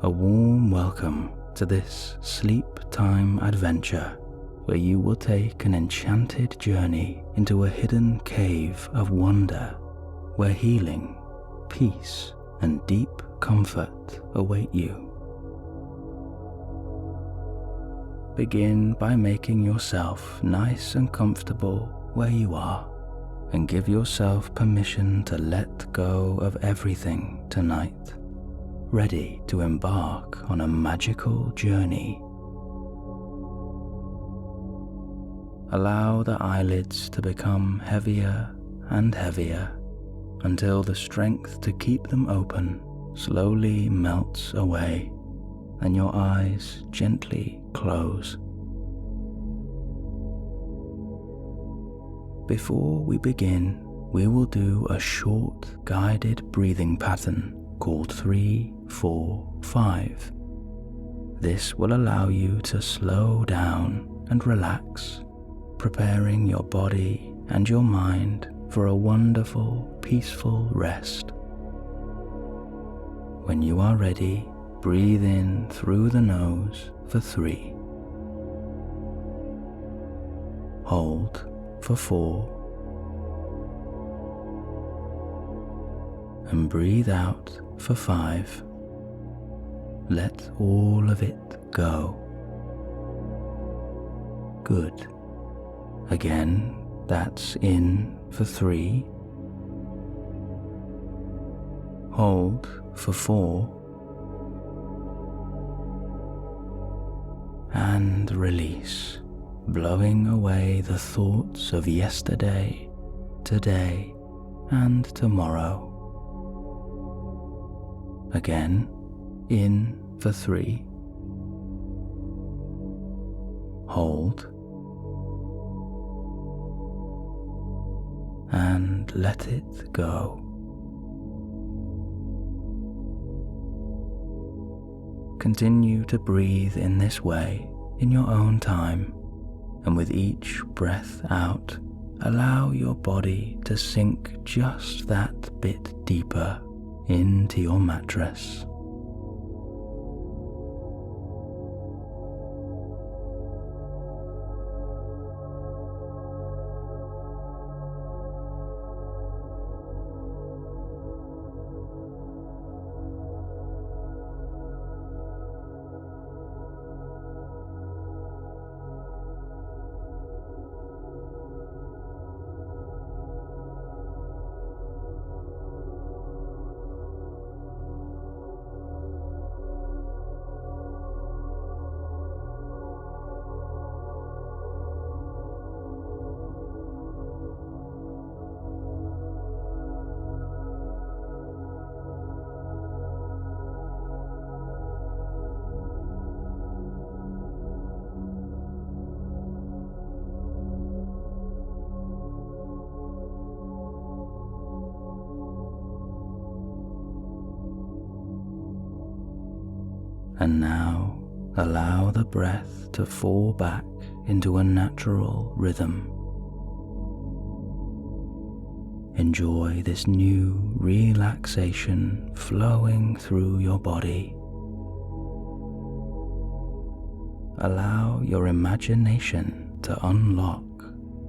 a warm welcome to this sleep time adventure where you will take an enchanted journey into a hidden cave of wonder where healing, peace, and deep comfort await you. Begin by making yourself nice and comfortable where you are, and give yourself permission to let go of everything tonight, ready to embark on a magical journey. Allow the eyelids to become heavier and heavier until the strength to keep them open slowly melts away and your eyes gently close. Before we begin, we will do a short guided breathing pattern called 3-4-5. This will allow you to slow down and relax, preparing your body and your mind for a wonderful, peaceful rest. When you are ready, breathe in through the nose for 3. Hold for 4. And breathe out for 5. Let all of it go. Good. Again, that's in for 3. Hold for 4. And release, blowing away the thoughts of yesterday, today, and tomorrow. Again, in for 3. Hold. And let it go. Continue to breathe in this way in your own time, and with each breath out, allow your body to sink just that bit deeper into your mattress. And now allow the breath to fall back into a natural rhythm. Enjoy this new relaxation flowing through your body. Allow your imagination to unlock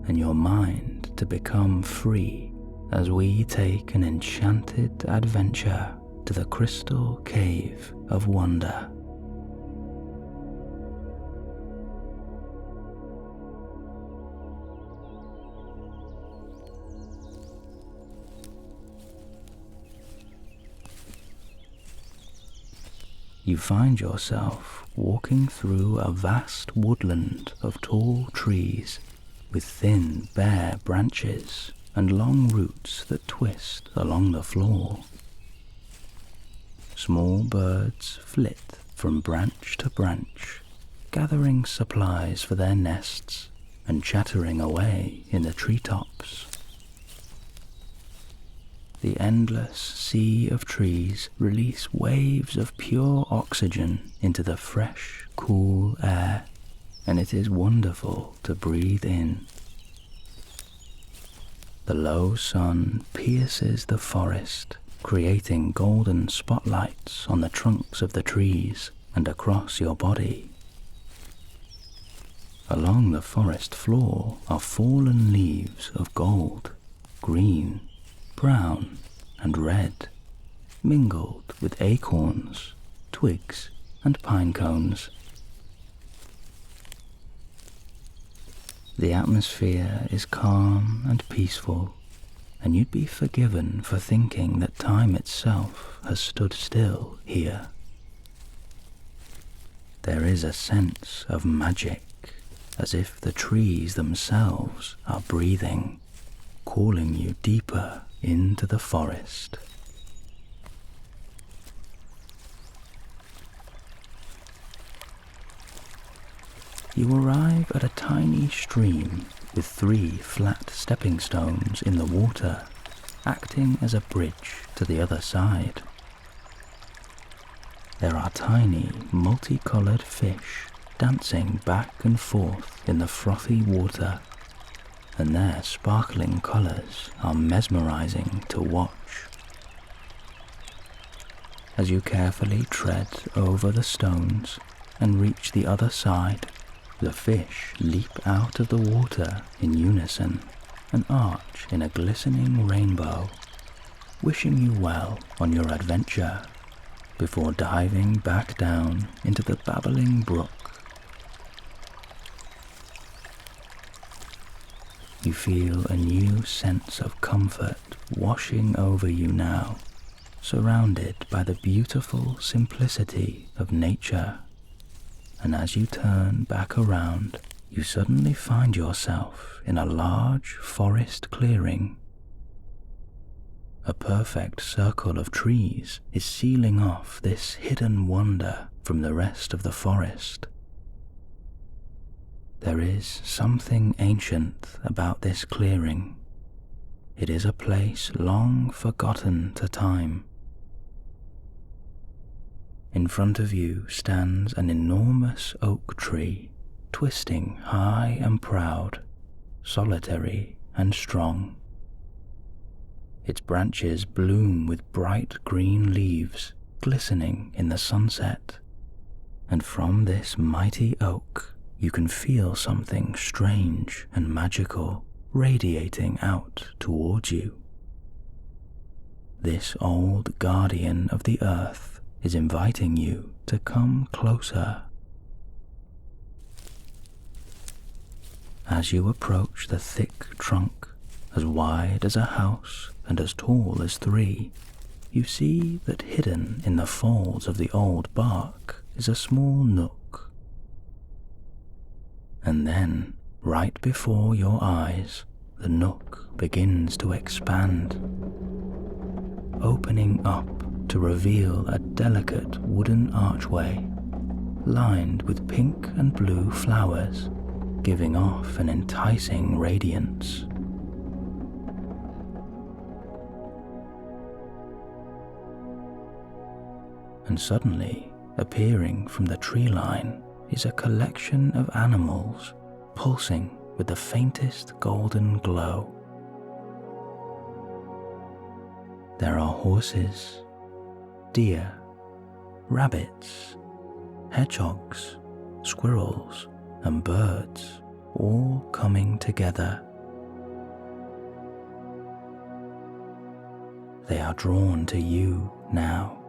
and your mind to become free as we take an enchanted adventure to the crystal cave of wonder. You find yourself walking through a vast woodland of tall trees with thin, bare branches and long roots that twist along the floor. Small birds flit from branch to branch, gathering supplies for their nests and chattering away in the treetops. The endless sea of trees release waves of pure oxygen into the fresh, cool air, and it is wonderful to breathe in. The low sun pierces the forest, creating golden spotlights on the trunks of the trees and across your body. Along the forest floor are fallen leaves of gold, green, brown, and red, mingled with acorns, twigs, and pine cones. The atmosphere is calm and peaceful, and you'd be forgiven for thinking that time itself has stood still here. There is a sense of magic, as if the trees themselves are breathing, calling you deeper into the forest. You arrive at a tiny stream with 3 flat stepping stones in the water, acting as a bridge to the other side. There are tiny, multicolored fish dancing back and forth in the frothy water, and their sparkling colors are mesmerizing to watch. As you carefully tread over the stones and reach the other side, the fish leap out of the water in unison and arch in a glistening rainbow, wishing you well on your adventure before diving back down into the babbling brook. You feel a new sense of comfort washing over you now, surrounded by the beautiful simplicity of nature. And as you turn back around, you suddenly find yourself in a large forest clearing. A perfect circle of trees is sealing off this hidden wonder from the rest of the forest. There is something ancient about this clearing. It is a place long forgotten to time. In front of you stands an enormous oak tree, twisting high and proud, solitary and strong. Its branches bloom with bright green leaves, glistening in the sunset, and from this mighty oak you can feel something strange and magical radiating out towards you. This old guardian of the earth is inviting you to come closer. As you approach the thick trunk, as wide as a house and as tall as 3, you see that hidden in the folds of the old bark is a small nook. And then, right before your eyes, the nook begins to expand, opening up to reveal a delicate wooden archway lined with pink and blue flowers, giving off an enticing radiance. And suddenly, appearing from the tree line, is a collection of animals pulsing with the faintest golden glow. There are horses, deer, rabbits, hedgehogs, squirrels, and birds, all coming together. They are drawn to you now,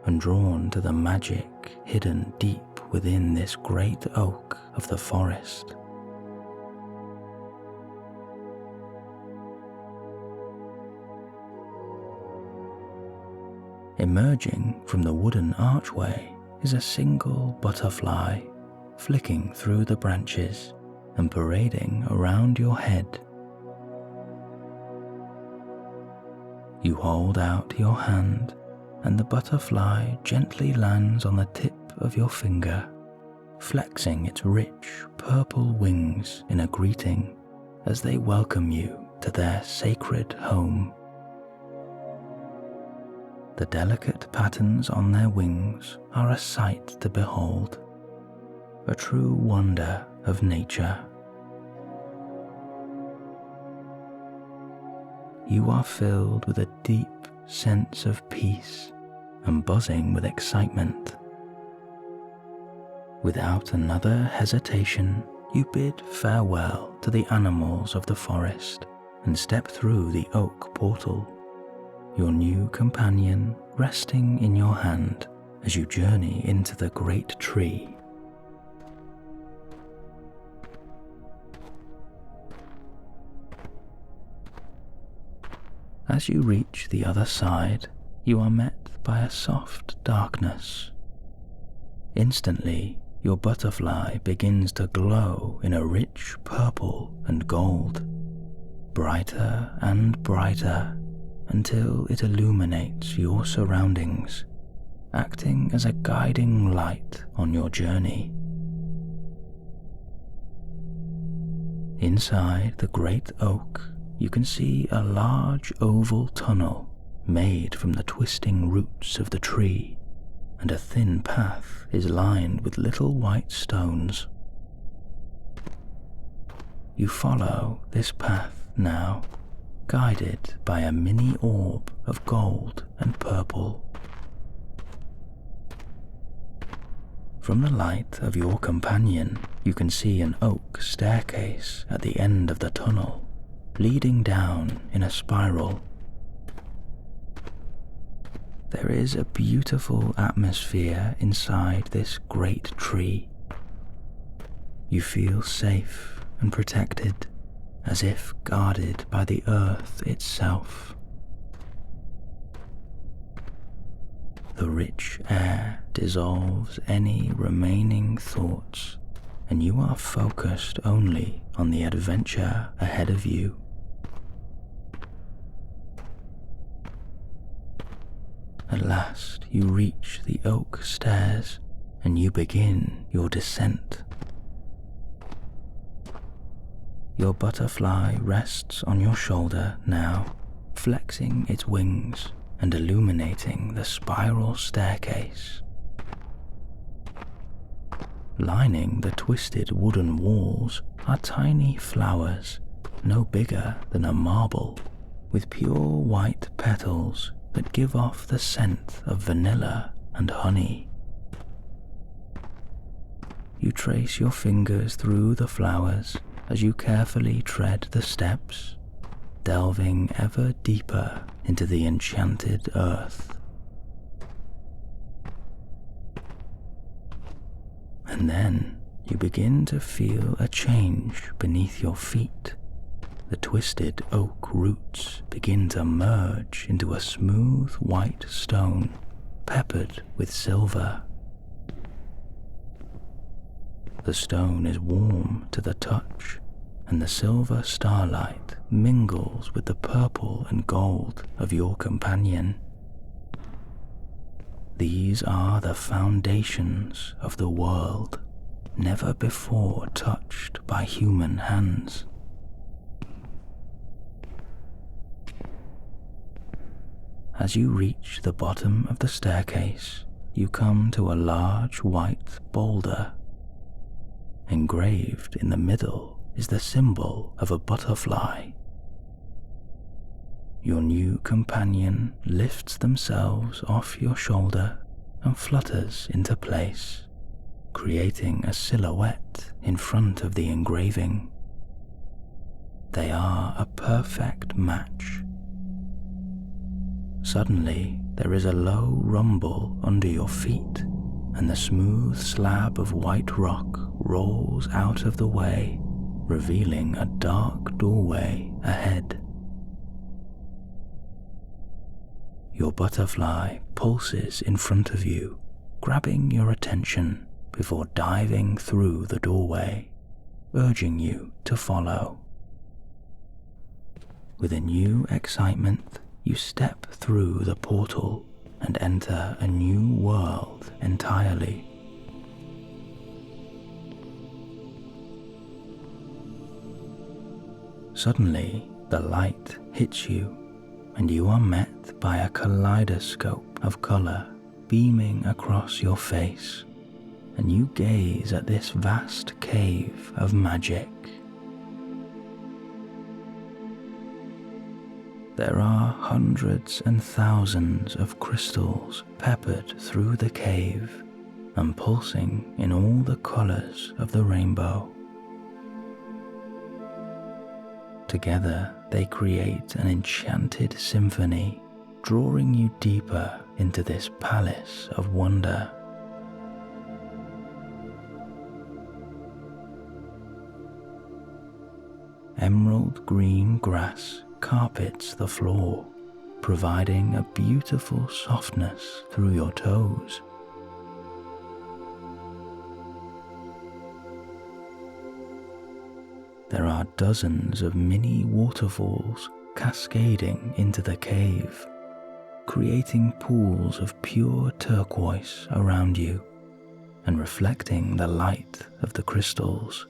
and drawn to the magic hidden deep within this great oak of the forest. Emerging from the wooden archway is a single butterfly, flicking through the branches and parading around your head. You hold out your hand, and the butterfly gently lands on the tip of your finger, flexing its rich purple wings in a greeting as they welcome you to their sacred home. The delicate patterns on their wings are a sight to behold, a true wonder of nature. You are filled with a deep sense of peace and buzzing with excitement. Without another hesitation, you bid farewell to the animals of the forest and step through the oak portal, your new companion resting in your hand as you journey into the great tree. As you reach the other side, you are met by a soft darkness. Instantly, your butterfly begins to glow in a rich purple and gold, brighter and brighter until it illuminates your surroundings, acting as a guiding light on your journey. Inside the great oak, you can see a large oval tunnel made from the twisting roots of the tree, and a thin path is lined with little white stones. You follow this path now, guided by a mini orb of gold and purple. From the light of your companion, you can see an oak staircase at the end of the tunnel, leading down in a spiral. There is a beautiful atmosphere inside this great tree. You feel safe and protected, as if guarded by the earth itself. The rich air dissolves any remaining thoughts, and you are focused only on the adventure ahead of you. At last you reach the oak stairs, and you begin your descent. Your butterfly rests on your shoulder now, flexing its wings and illuminating the spiral staircase. Lining the twisted wooden walls are tiny flowers, no bigger than a marble, with pure white petals that give off the scent of vanilla and honey. You trace your fingers through the flowers as you carefully tread the steps, delving ever deeper into the enchanted earth. And then you begin to feel a change beneath your feet. The twisted oak roots begin to merge into a smooth white stone, peppered with silver. The stone is warm to the touch, and the silver starlight mingles with the purple and gold of your companion. These are the foundations of the world, never before touched by human hands. As you reach the bottom of the staircase, you come to a large white boulder. Engraved in the middle is the symbol of a butterfly. Your new companion lifts themselves off your shoulder and flutters into place, creating a silhouette in front of the engraving. They are a perfect match. Suddenly, there is a low rumble under your feet, and the smooth slab of white rock rolls out of the way, revealing a dark doorway ahead. Your butterfly pulses in front of you, grabbing your attention before diving through the doorway, urging you to follow. With a new excitement, you step through the portal and enter a new world entirely. Suddenly, the light hits you, and you are met by a kaleidoscope of color beaming across your face, and you gaze at this vast cave of magic. There are hundreds and thousands of crystals peppered through the cave and pulsing in all the colors of the rainbow. Together they create an enchanted symphony, drawing you deeper into this palace of wonder. Emerald green grass carpets the floor, providing a beautiful softness through your toes. There are dozens of mini waterfalls cascading into the cave, creating pools of pure turquoise around you and reflecting the light of the crystals.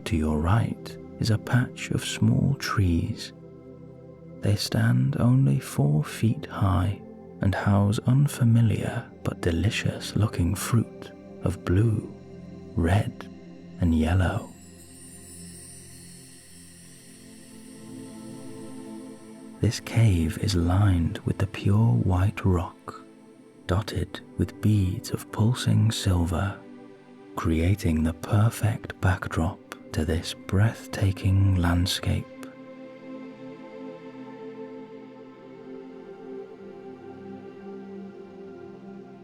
To your right is a patch of small trees. They stand only 4 feet high and house unfamiliar but delicious looking fruit of blue, red, and yellow. This cave is lined with the pure white rock, dotted with beads of pulsing silver, creating the perfect backdrop to this breathtaking landscape.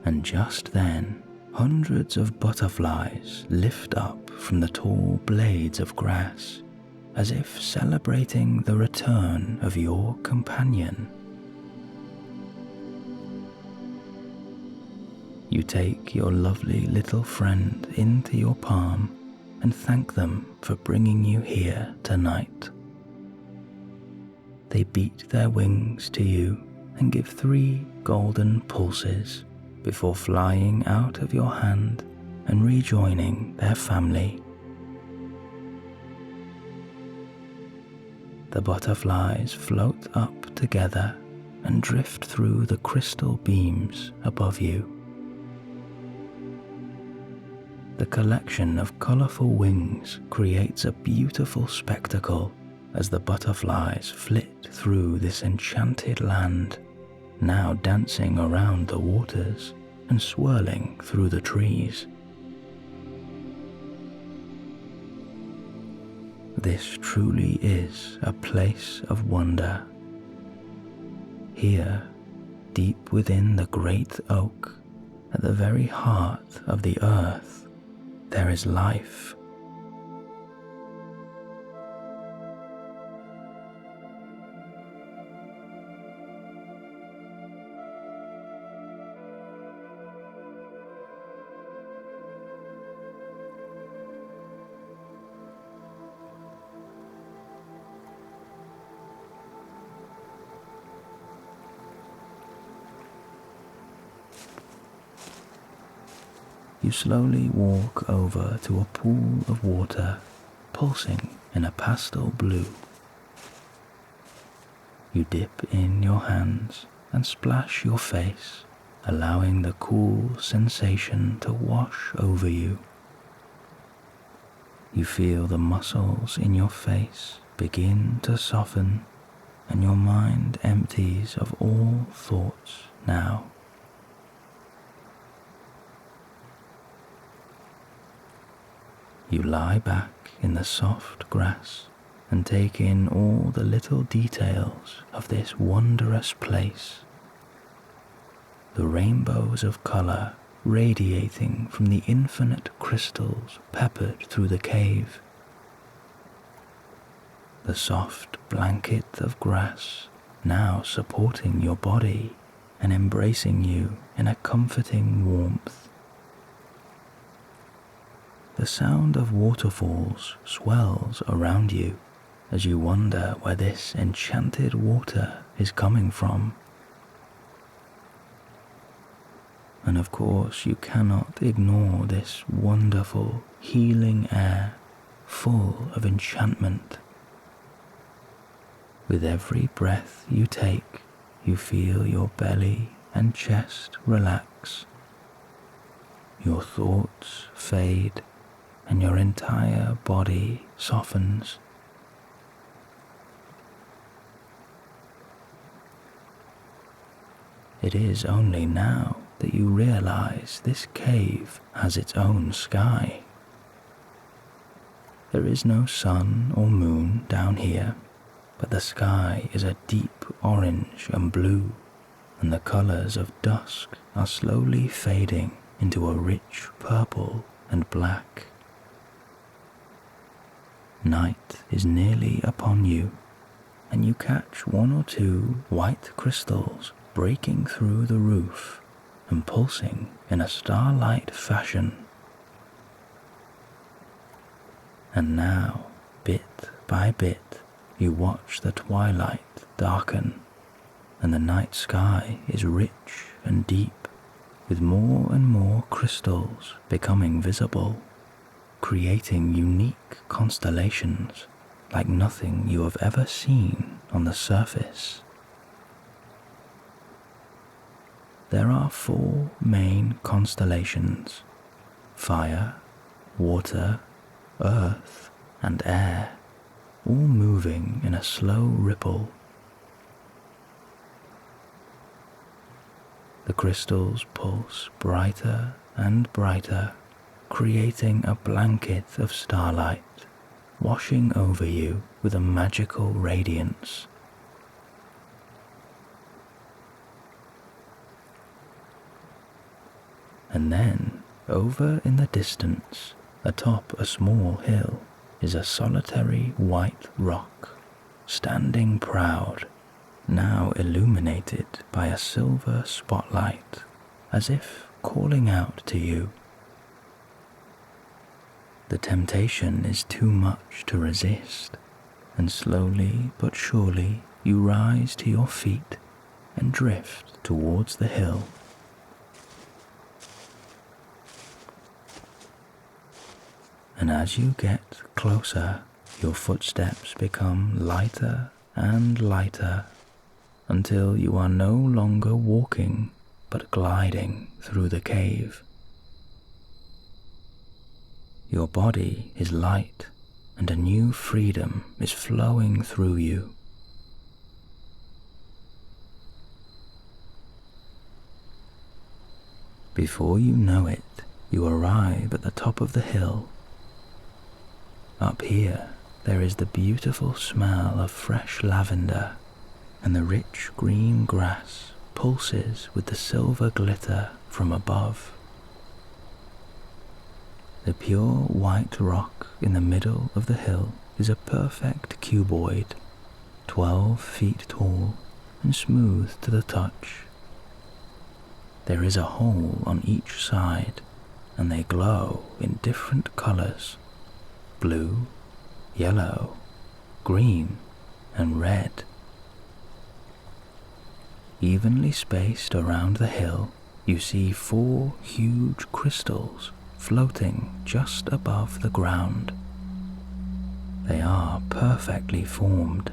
And just then, hundreds of butterflies lift up from the tall blades of grass, as if celebrating the return of your companion. You take your lovely little friend into your palm and thank them for bringing you here tonight. They beat their wings to you and give 3 golden pulses before flying out of your hand and rejoining their family. The butterflies float up together and drift through the crystal beams above you. The collection of colorful wings creates a beautiful spectacle as the butterflies flit through this enchanted land, now dancing around the waters and swirling through the trees. This truly is a place of wonder. Here, deep within the great oak, at the very heart of the earth, there is life. You slowly walk over to a pool of water pulsing in a pastel blue. You dip in your hands and splash your face, allowing the cool sensation to wash over you. You feel the muscles in your face begin to soften, and your mind empties of all thoughts now. You lie back in the soft grass and take in all the little details of this wondrous place. The rainbows of color radiating from the infinite crystals peppered through the cave. The soft blanket of grass now supporting your body and embracing you in a comforting warmth. The sound of waterfalls swells around you as you wonder where this enchanted water is coming from. And of course, you cannot ignore this wonderful, healing air full of enchantment. With every breath you take, you feel your belly and chest relax. Your thoughts fade, and your entire body softens. It is only now that you realize this cave has its own sky. There is no sun or moon down here, but the sky is a deep orange and blue, and the colors of dusk are slowly fading into a rich purple and black. Night is nearly upon you, and you catch one or two white crystals breaking through the roof and pulsing in a starlight fashion. And now, bit by bit, you watch the twilight darken, and the night sky is rich and deep, with more and more crystals becoming visible, creating unique constellations like nothing you have ever seen on the surface. There are 4 main constellations: fire, water, earth, and air, all moving in a slow ripple. The crystals pulse brighter and brighter, creating a blanket of starlight, washing over you with a magical radiance. And then, over in the distance, atop a small hill, is a solitary white rock, standing proud, now illuminated by a silver spotlight, as if calling out to you. The temptation is too much to resist, and slowly but surely you rise to your feet and drift towards the hill. And as you get closer, your footsteps become lighter and lighter, until you are no longer walking but gliding through the cave. Your body is light, and a new freedom is flowing through you. Before you know it, you arrive at the top of the hill. Up here, there is the beautiful smell of fresh lavender, and the rich green grass pulses with the silver glitter from above. The pure white rock in the middle of the hill is a perfect cuboid, 12 feet tall and smooth to the touch. There is a hole on each side, and they glow in different colors: blue, yellow, green, and red. Evenly spaced around the hill, you see 4 huge crystals floating just above the ground. They are perfectly formed,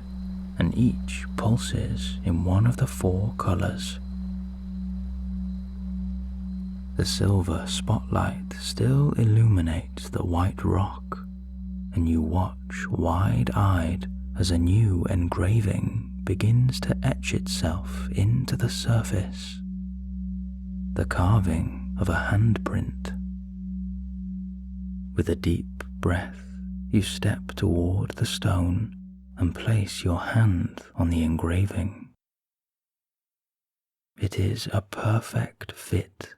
and each pulses in one of the 4 colors. The silver spotlight still illuminates the white rock, and you watch wide-eyed as a new engraving begins to etch itself into the surface, the carving of a handprint. With a deep breath, you step toward the stone and place your hand on the engraving. It is a perfect fit.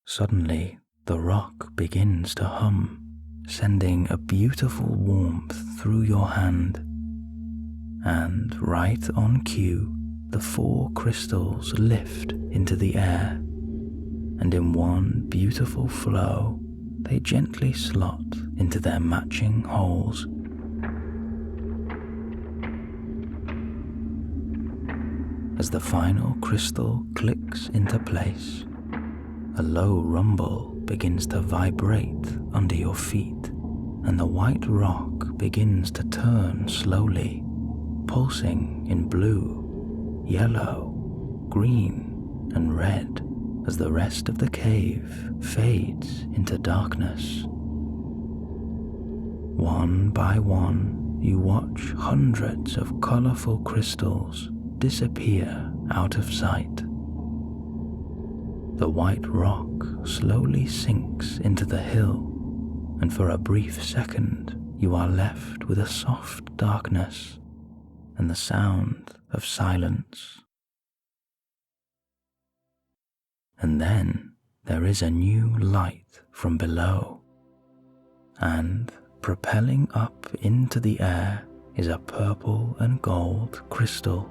Suddenly, the rock begins to hum, sending a beautiful warmth through your hand. And right on cue, the 4 crystals lift into the air, and in one beautiful flow, they gently slot into their matching holes. As the final crystal clicks into place, a low rumble begins to vibrate under your feet, and the white rock begins to turn slowly, pulsing in blue, yellow, green, and red as the rest of the cave fades into darkness. One by one, you watch hundreds of colorful crystals disappear out of sight. The white rock slowly sinks into the hill, and for a brief second, you are left with a soft darkness and the sound of silence. And then there is a new light from below, and propelling up into the air is a purple and gold crystal.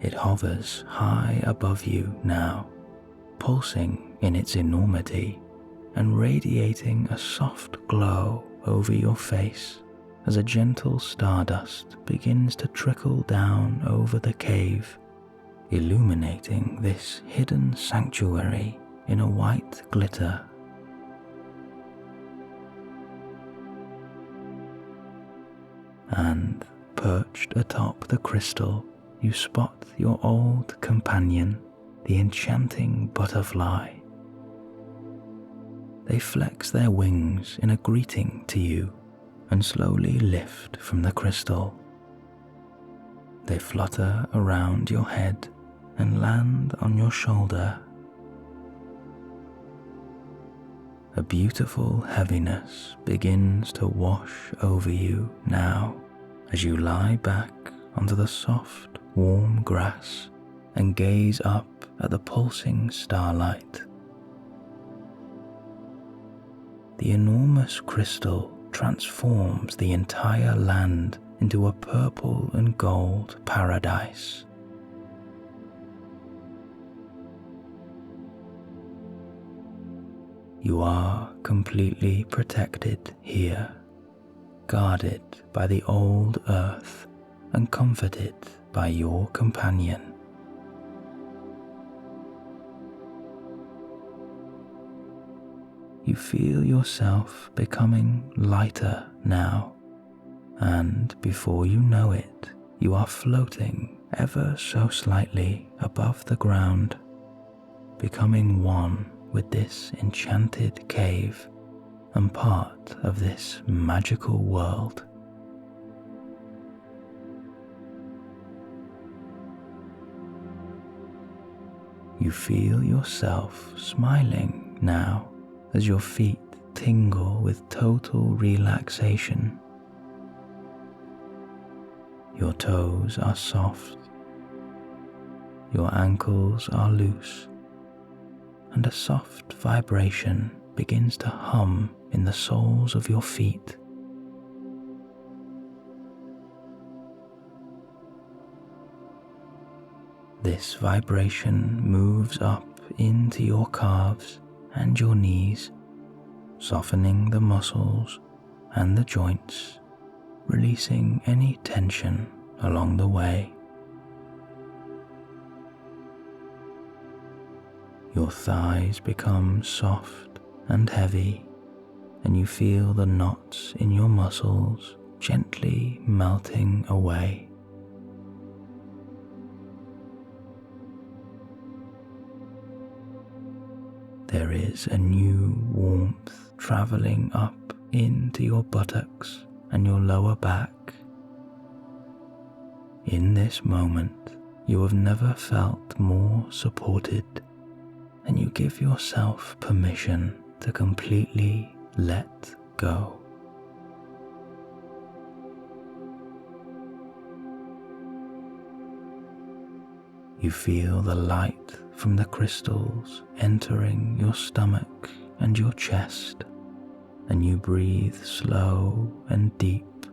It hovers high above you now, pulsing in its enormity and radiating a soft glow over your face as a gentle stardust begins to trickle down over the cave, illuminating this hidden sanctuary in a white glitter. And perched atop the crystal, you spot your old companion, the enchanting butterfly. They flex their wings in a greeting to you and slowly lift from the crystal. They flutter around your head and land on your shoulder. A beautiful heaviness begins to wash over you now as you lie back onto the soft, warm grass and gaze up at the pulsing starlight. The enormous crystal transforms the entire land into a purple and gold paradise. You are completely protected here, guarded by the old earth and comforted by your companion. You feel yourself becoming lighter now, and before you know it, you are floating ever so slightly above the ground, becoming one with this enchanted cave and part of this magical world. You feel yourself smiling now as your feet tingle with total relaxation. Your toes are soft, your ankles are loose, and a soft vibration begins to hum in the soles of your feet. This vibration moves up into your calves and your knees, softening the muscles and the joints, releasing any tension along the way. Your thighs become soft and heavy, and you feel the knots in your muscles gently melting away. There is a new warmth traveling up into your buttocks and your lower back. In this moment, you have never felt more supported, and you give yourself permission to completely let go. You feel the light from the crystals entering your stomach and your chest, and you breathe slow and deep,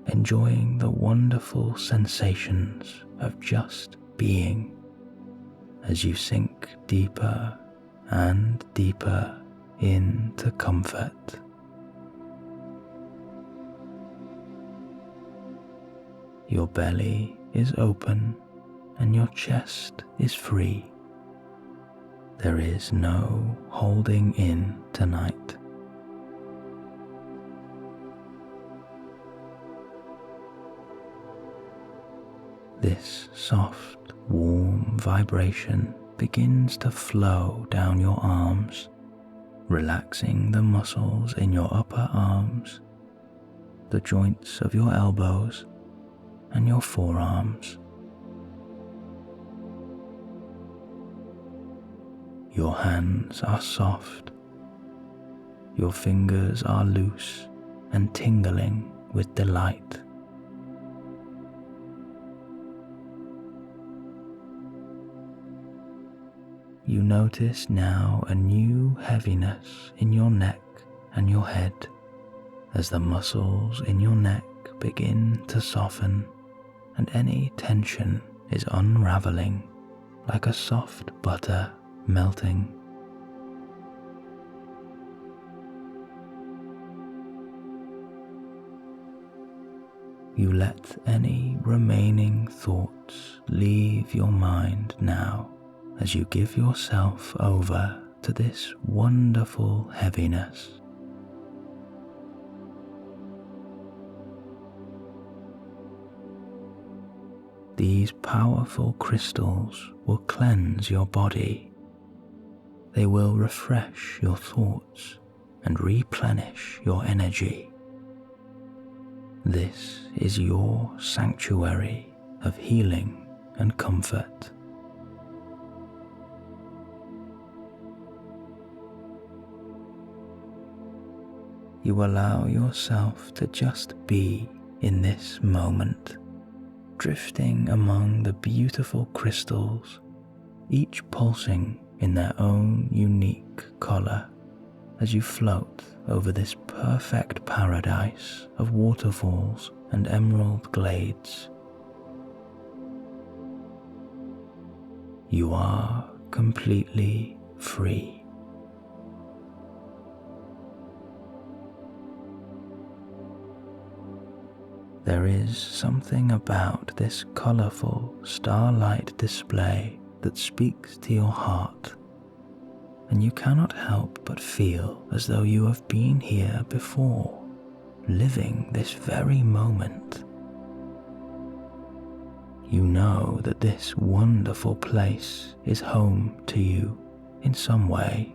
enjoying the wonderful sensations of just being as you sink deeper and deeper into comfort. Your belly is open and your chest is free. There is no holding in tonight. This soft, warm vibration begins to flow down your arms relaxing the muscles in your upper arms, the joints of your elbows, and your forearms. Your hands are soft. Your fingers are loose and tingling with delight. You notice now a new heaviness in your neck and your head as the muscles in your neck begin to soften and any tension is unraveling like a soft butter melting. You let any remaining thoughts leave your mind now as you give yourself over to this wonderful heaviness. These powerful crystals will cleanse your body. They will refresh your thoughts and replenish your energy. This is your sanctuary of healing and comfort. You allow yourself to just be in this moment, drifting among the beautiful crystals, each pulsing in their own unique color as you float over this perfect paradise of waterfalls and emerald glades. You are completely free. There is something about this colorful starlight display that speaks to your heart, and you cannot help but feel as though you have been here before, living this very moment. You know that this wonderful place is home to you in some way.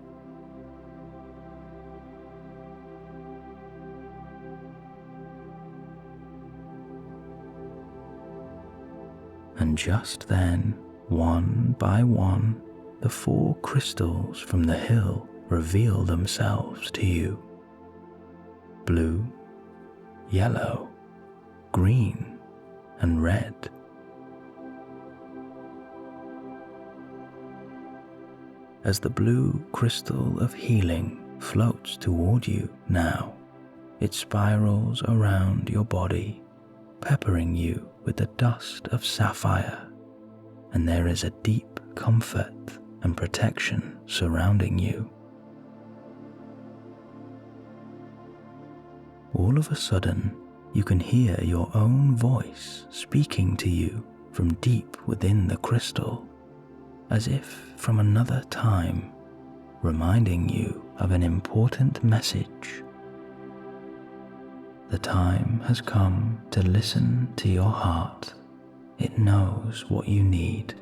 And just then, one by one, the 4 crystals from the hill reveal themselves to you. Blue, yellow, green, and red. As the blue crystal of healing floats toward you now, it spirals around your body, peppering you with the dust of sapphire, and there is a deep comfort and protection surrounding you. All of a sudden, you can hear your own voice speaking to you from deep within the crystal, as if from another time, reminding you of an important message. The time has come to listen to your heart. It knows what you need.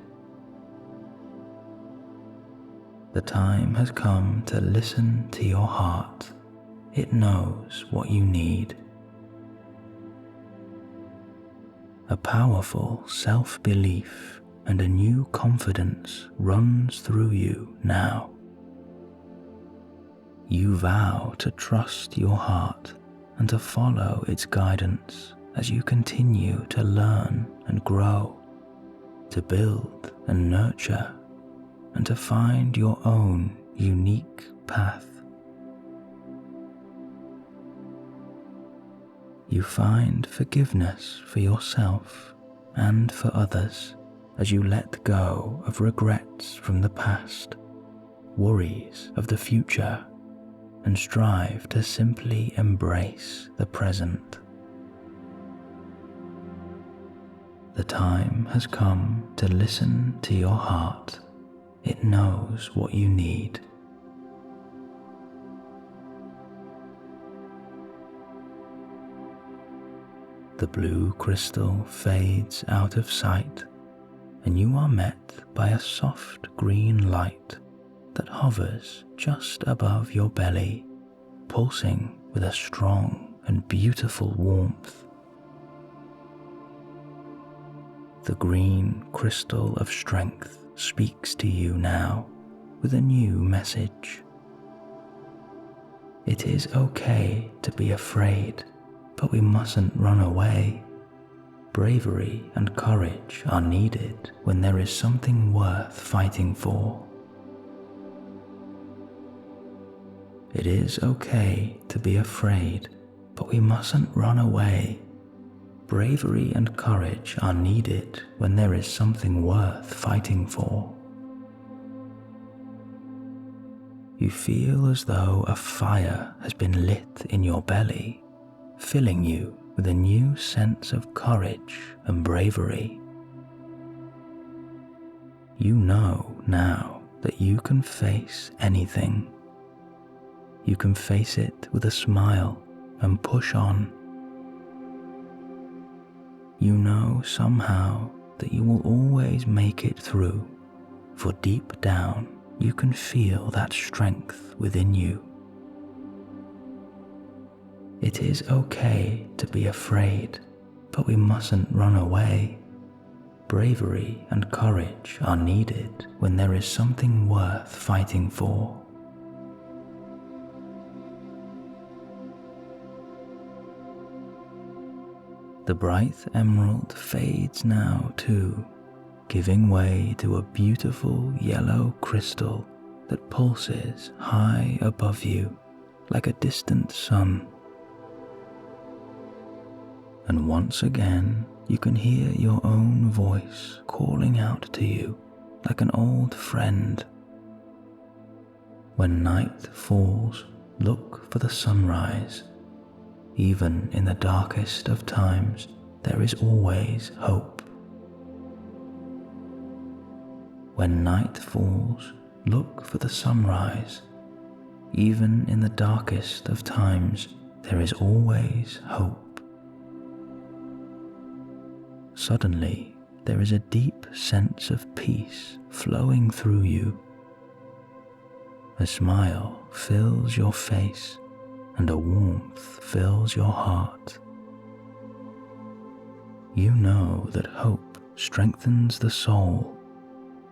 The time has come to listen to your heart. It knows what you need. A powerful self-belief and a new confidence runs through you now. You vow to trust your heart and to follow its guidance as you continue to learn and grow, to build and nurture, and to find your own unique path. You find forgiveness for yourself and for others as you let go of regrets from the past, worries of the future, and strive to simply embrace the present. The time has come to listen to your heart. It knows what you need. The blue crystal fades out of sight, and you are met by a soft green light that hovers just above your belly, pulsing with a strong and beautiful warmth. The green crystal of strength speaks to you now with a new message. It is okay to be afraid, but we mustn't run away. Bravery and courage are needed when there is something worth fighting for. It is okay to be afraid, but we mustn't run away. Bravery and courage are needed when there is something worth fighting for. You feel as though a fire has been lit in your belly, filling you with a new sense of courage and bravery. You know now that you can face anything. You can face it with a smile and push on. You know somehow that you will always make it through, for deep down you can feel that strength within you. It is okay to be afraid, but we mustn't run away. Bravery and courage are needed when there is something worth fighting for. The bright emerald fades now too, giving way to a beautiful yellow crystal that pulses high above you like a distant sun. And once again you can hear your own voice calling out to you like an old friend. When night falls, look for the sunrise. Even in the darkest of times, there is always hope. When night falls, look for the sunrise. Even in the darkest of times, there is always hope. Suddenly, there is a deep sense of peace flowing through you. A smile fills your face, and a warmth fills your heart. You know that hope strengthens the soul,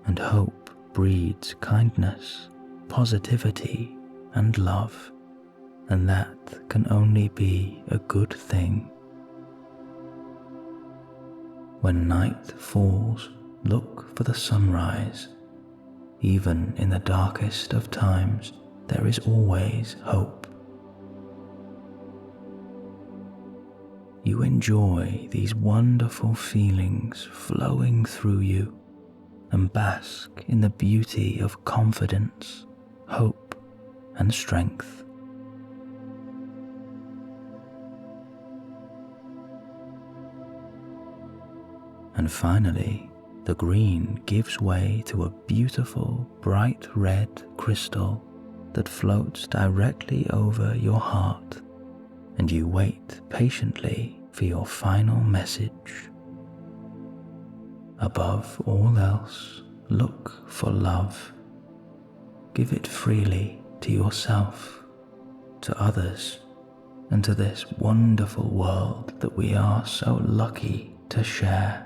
and hope breeds kindness, positivity, and love, and that can only be a good thing. When night falls, look for the sunrise. Even in the darkest of times, there is always hope. You enjoy these wonderful feelings flowing through you and bask in the beauty of confidence, hope, and strength. And finally, the green gives way to a beautiful bright red crystal that floats directly over your heart, and you wait patiently for your final message. Above all else, look for love. Give it freely to yourself, to others, and to this wonderful world that we are so lucky to share.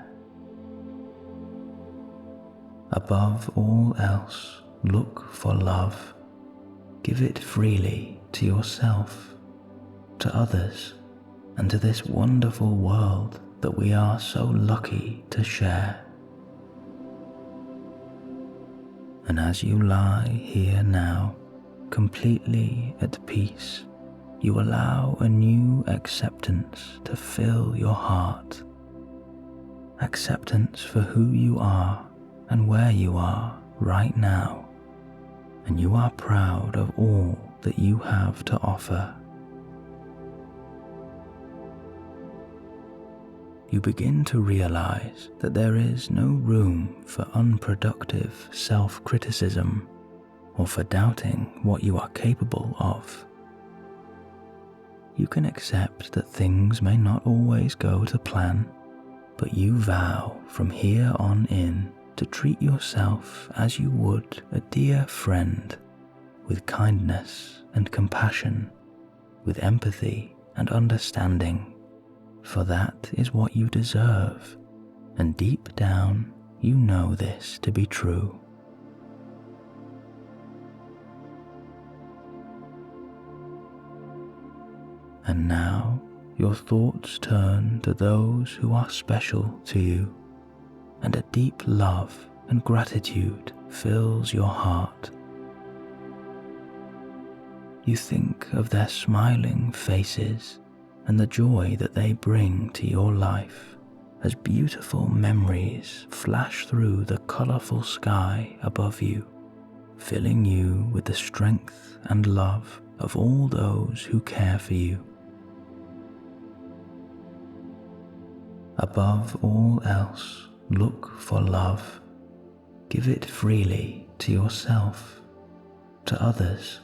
Above all else, look for love. Give it freely to yourself, to others, and to this wonderful world that we are so lucky to share. And as you lie here now, completely at peace, you allow a new acceptance to fill your heart. Acceptance for who you are and where you are right now, and you are proud of all that you have to offer. You begin to realize that there is no room for unproductive self-criticism or for doubting what you are capable of. You can accept that things may not always go to plan, but you vow from here on in to treat yourself as you would a dear friend, with kindness and compassion, with empathy and understanding, for that is what you deserve, and deep down you know this to be true. And now your thoughts turn to those who are special to you, and a deep love and gratitude fills your heart. You think of their smiling faces and the joy that they bring to your life as beautiful memories flash through the colourful sky above you, filling you with the strength and love of all those who care for you. Above all else, look for love. Give it freely to yourself, to others,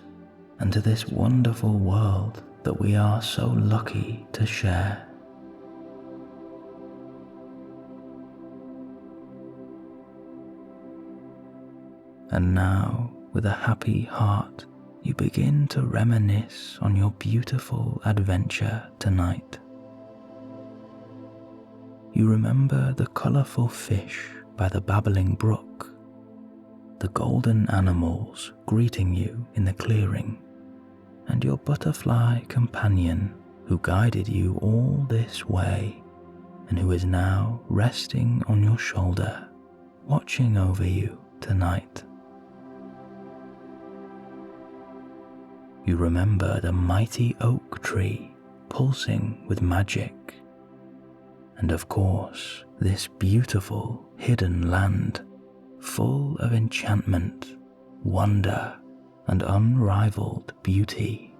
and to this wonderful world that we are so lucky to share. And now, with a happy heart, you begin to reminisce on your beautiful adventure tonight. You remember the colourful fish by the babbling brook, the golden animals greeting you in the clearing, and your butterfly companion who guided you all this way and who is now resting on your shoulder, watching over you tonight. You remember the mighty oak tree pulsing with magic, and of course this beautiful hidden land full of enchantment, wonder, and unrivaled beauty.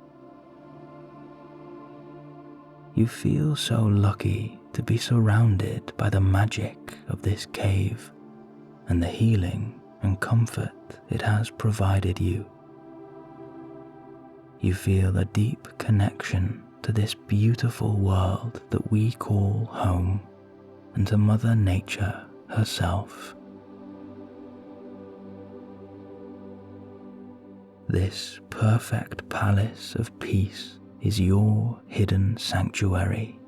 You feel so lucky to be surrounded by the magic of this cave and the healing and comfort it has provided you. You feel a deep connection to this beautiful world that we call home, and to Mother Nature herself. This perfect palace of peace is your hidden sanctuary,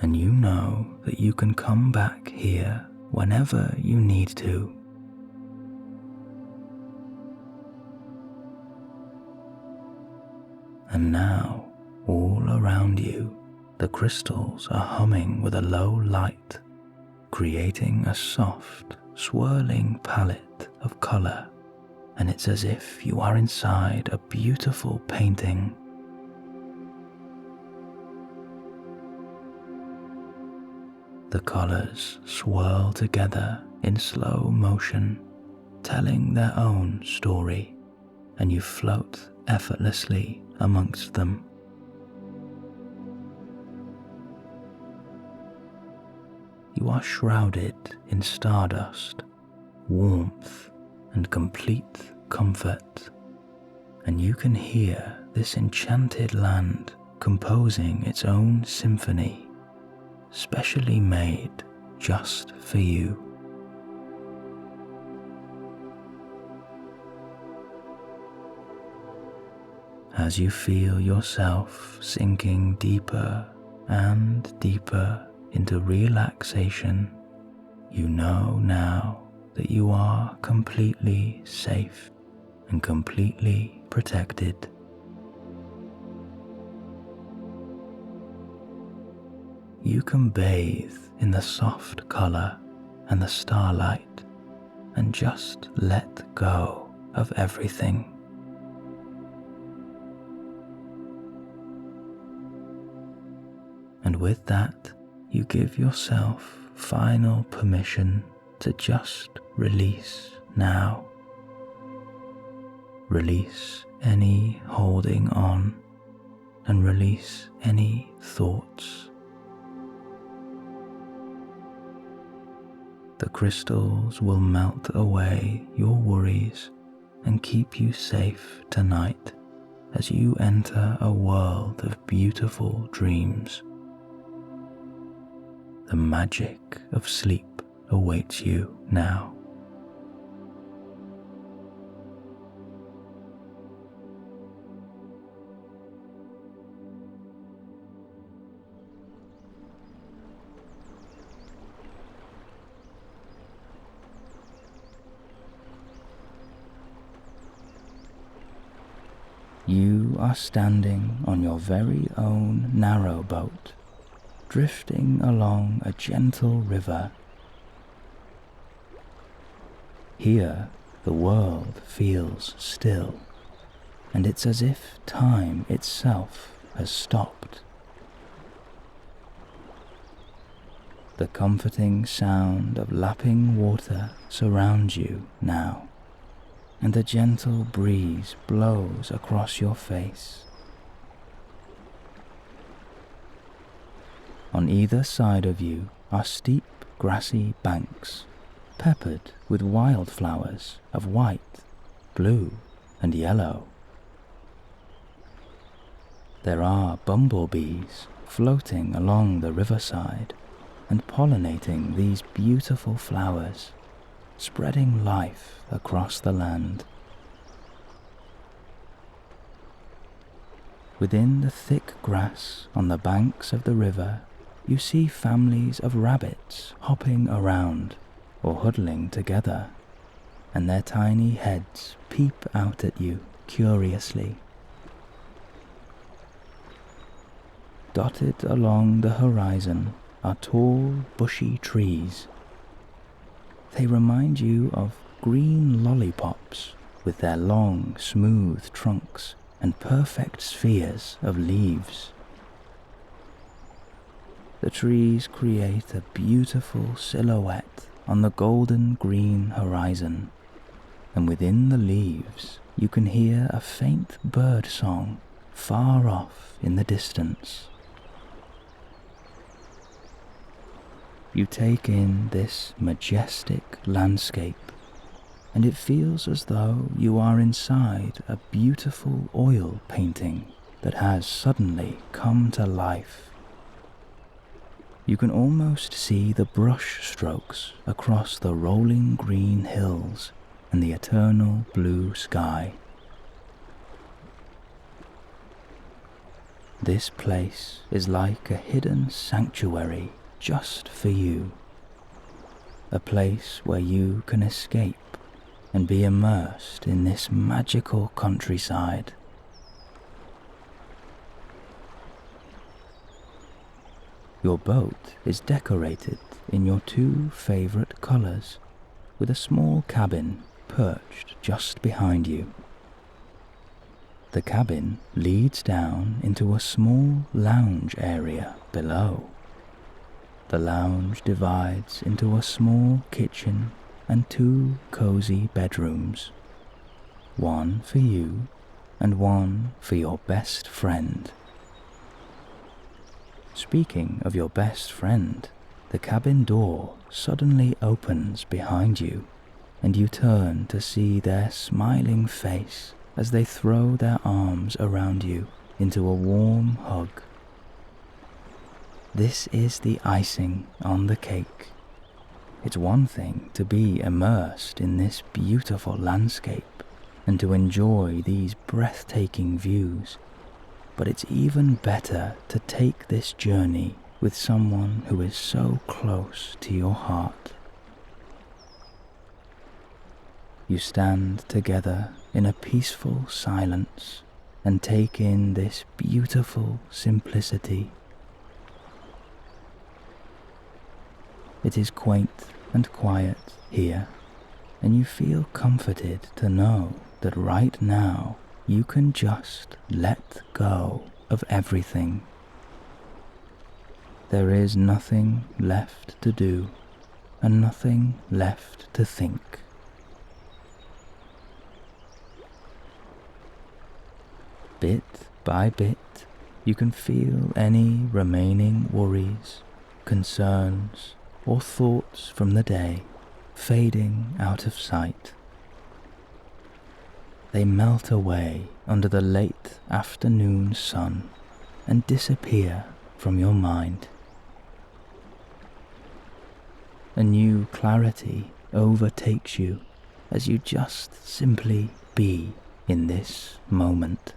and you know that you can come back here whenever you need to. And now, all around you, the crystals are humming with a low light, creating a soft, swirling palette of colour, and it's as if you are inside a beautiful painting. The colours swirl together in slow motion, telling their own story, and you float effortlessly amongst them. You are shrouded in stardust, warmth, and complete comfort, and you can hear this enchanted land composing its own symphony, specially made just for you. As you feel yourself sinking deeper and deeper into relaxation, you know now that you are completely safe and completely protected. You can bathe in the soft colour and the starlight and just let go of everything. And with that, you give yourself final permission to just release now. Release any holding on and release any thoughts. The crystals will melt away your worries and keep you safe tonight as you enter a world of beautiful dreams. The magic of sleep awaits you now, You are standing on your very own narrow boat, drifting along a gentle river. Here, the world feels still, and it's as if time itself has stopped. The comforting sound of lapping water surrounds you now, and a gentle breeze blows across your face. On either side of you are steep, grassy banks, peppered with wildflowers of white, blue, and yellow. There are bumblebees floating along the riverside and pollinating these beautiful flowers, spreading life across the land. Within the thick grass on the banks of the river, you see families of rabbits hopping around or huddling together, and their tiny heads peep out at you curiously. Dotted along the horizon are tall, bushy trees. They remind you of green lollipops with their long, smooth trunks and perfect spheres of leaves. The trees create a beautiful silhouette on the golden green horizon, and within the leaves you can hear a faint bird song far off in the distance. You take in this majestic landscape, and it feels as though you are inside a beautiful oil painting that has suddenly come to life. You can almost see the brush strokes across the rolling green hills and the eternal blue sky. This place is like a hidden sanctuary just for you, a place where you can escape and be immersed in this magical countryside. Your boat is decorated in your two favorite colors, with a small cabin perched just behind you. The cabin leads down into a small lounge area below. The lounge divides into a small kitchen and two cozy bedrooms, one for you and one for your best friend. Speaking of your best friend, the cabin door suddenly opens behind you, and you turn to see their smiling face as they throw their arms around you into a warm hug. This is the icing on the cake. It's one thing to be immersed in this beautiful landscape and to enjoy these breathtaking views, but it's even better to take this journey with someone who is so close to your heart. You stand together in a peaceful silence and take in this beautiful simplicity. It is quaint and quiet here, and you feel comforted to know that right now you can just let go of everything. There is nothing left to do and nothing left to think. Bit by bit, you can feel any remaining worries, concerns, or thoughts from the day fading out of sight. They melt away under the late afternoon sun and disappear from your mind. A new clarity overtakes you as you just simply be in this moment.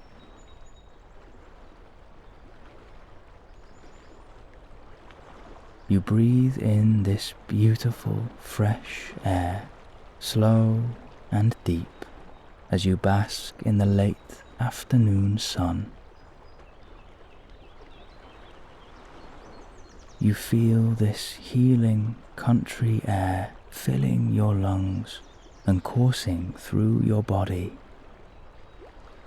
You breathe in this beautiful, fresh air, slow and deep, as you bask in the late afternoon sun. You feel this healing country air filling your lungs and coursing through your body.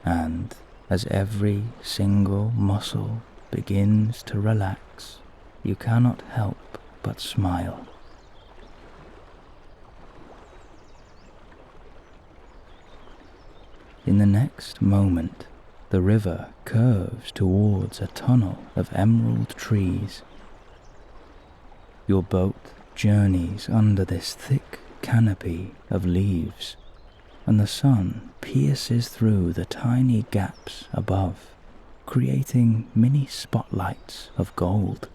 And as every single muscle begins to relax, you cannot help but smile. In the next moment, the river curves towards a tunnel of emerald trees. Your boat journeys under this thick canopy of leaves, and the sun pierces through the tiny gaps above, creating mini spotlights of gold.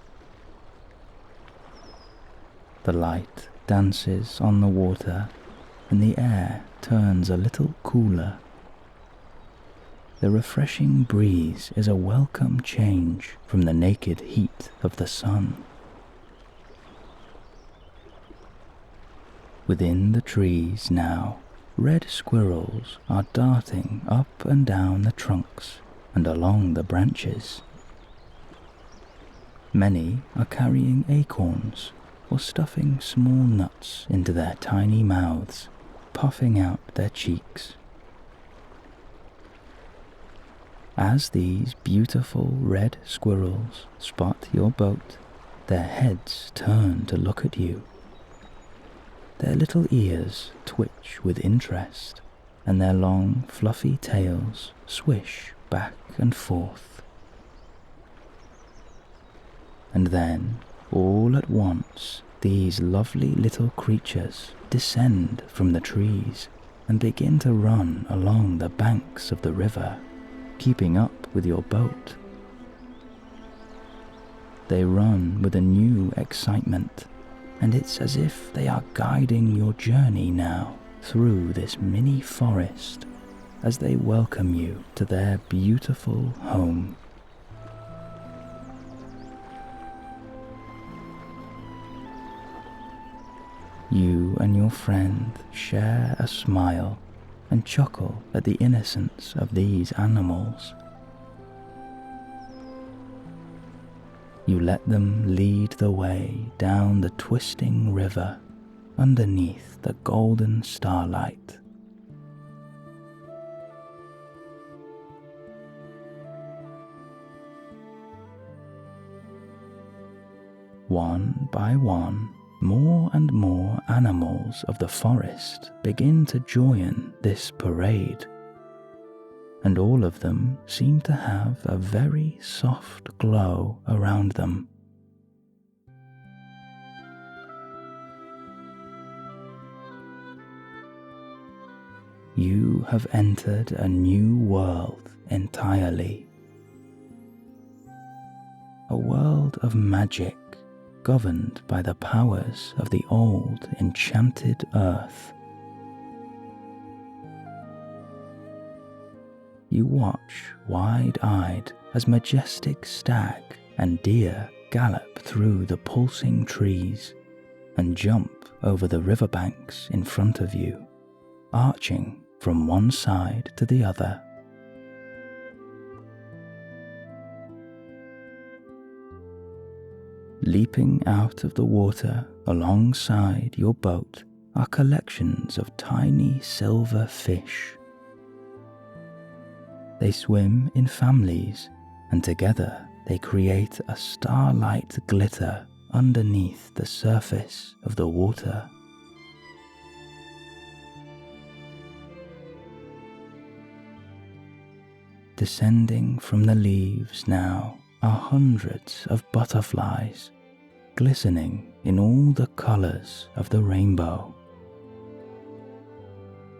The light dances on the water, and the air turns a little cooler. The refreshing breeze is a welcome change from the naked heat of the sun. Within the trees now, red squirrels are darting up and down the trunks and along the branches. Many are carrying acorns or stuffing small nuts into their tiny mouths, puffing out their cheeks. As these beautiful red squirrels spot your boat, their heads turn to look at you. Their little ears twitch with interest, and their long, fluffy tails swish back and forth. And then, all at once, these lovely little creatures descend from the trees and begin to run along the banks of the river, keeping up with your boat. They run with a new excitement, and it's as if they are guiding your journey now through this mini forest as they welcome you to their beautiful home. You and your friend share a smile and chuckle at the innocence of these animals. You let them lead the way down the twisting river underneath the golden starlight. One by one, more and more animals of the forest begin to join this parade, and all of them seem to have a very soft glow around them. You have entered a new world entirely. A world of magic governed by the powers of the old enchanted earth. You watch wide-eyed as majestic stag and deer gallop through the pulsing trees and jump over the riverbanks in front of you, arching from one side to the other. Leaping out of the water alongside your boat are collections of tiny silver fish. They swim in families, and together they create a starlight glitter underneath the surface of the water. Descending from the leaves now are hundreds of butterflies, glistening in all the colors of the rainbow.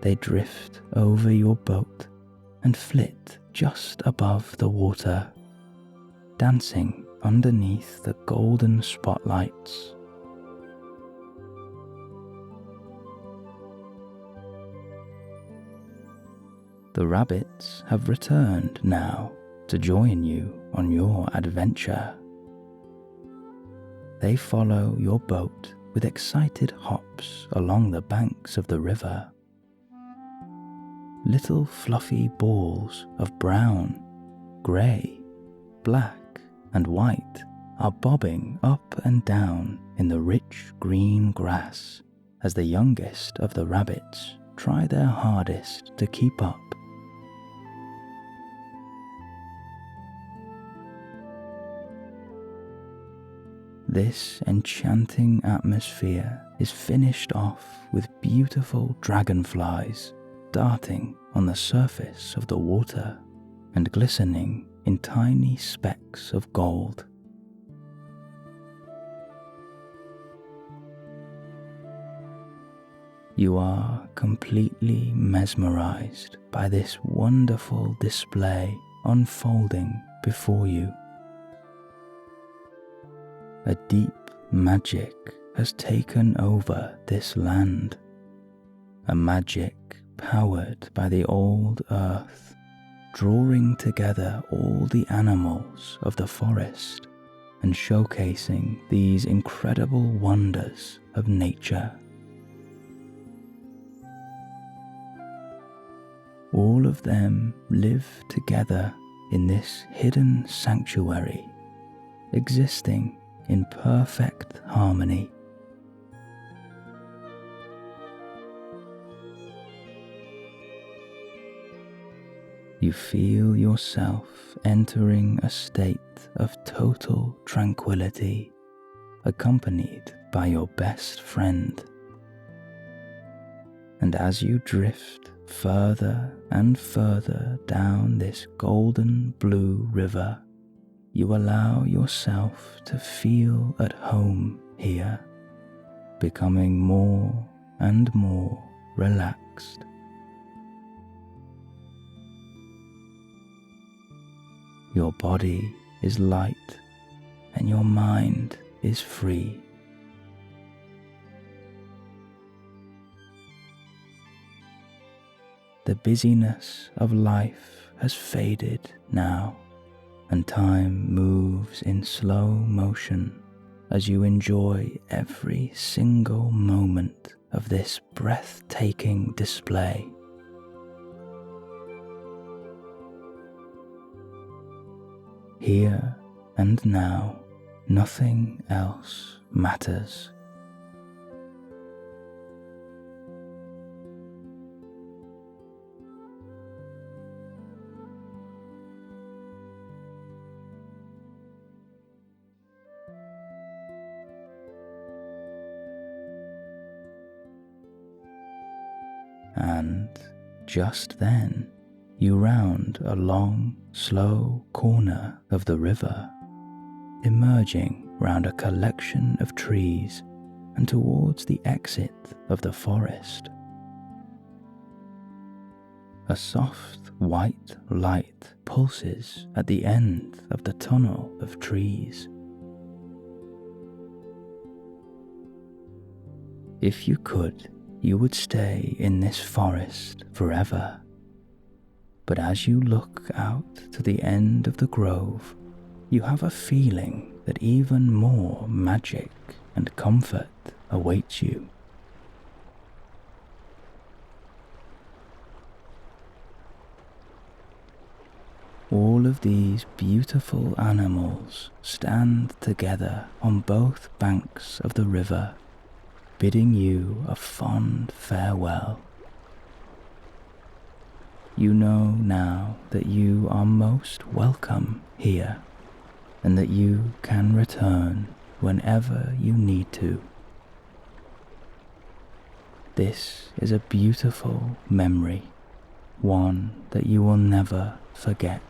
They drift over your boat and flit just above the water, dancing underneath the golden spotlights. The rabbits have returned now to join you on your adventure. They follow your boat with excited hops along the banks of the river. little fluffy balls of brown, grey, black, and white are bobbing up and down in the rich green grass as the youngest of the rabbits try their hardest to keep up. This enchanting atmosphere is finished off with beautiful dragonflies darting on the surface of the water and glistening in tiny specks of gold. You are completely mesmerized by this wonderful display unfolding before you. A deep magic has taken over this land, a magic powered by the old earth, drawing together all the animals of the forest and showcasing these incredible wonders of nature. All of them live together in this hidden sanctuary, existing in perfect harmony. You feel yourself entering a state of total tranquility, accompanied by your best friend. And as you drift further and further down this golden blue river, you allow yourself to feel at home here, becoming more and more relaxed. Your body is light and your mind is free. The busyness of life has faded now, and time moves in slow motion as you enjoy every single moment of this breathtaking display. Here and now, nothing else matters. And just then, you round a long, slow corner of the river, emerging round a collection of trees and towards the exit of the forest. A soft white light pulses at the end of the tunnel of trees. If you could, you would stay in this forest forever. But as you look out to the end of the grove, you have a feeling that even more magic and comfort awaits you. All of these beautiful animals stand together on both banks of the river, bidding you a fond farewell. You know now that you are most welcome here, and that you can return whenever you need to. This is a beautiful memory, one that you will never forget.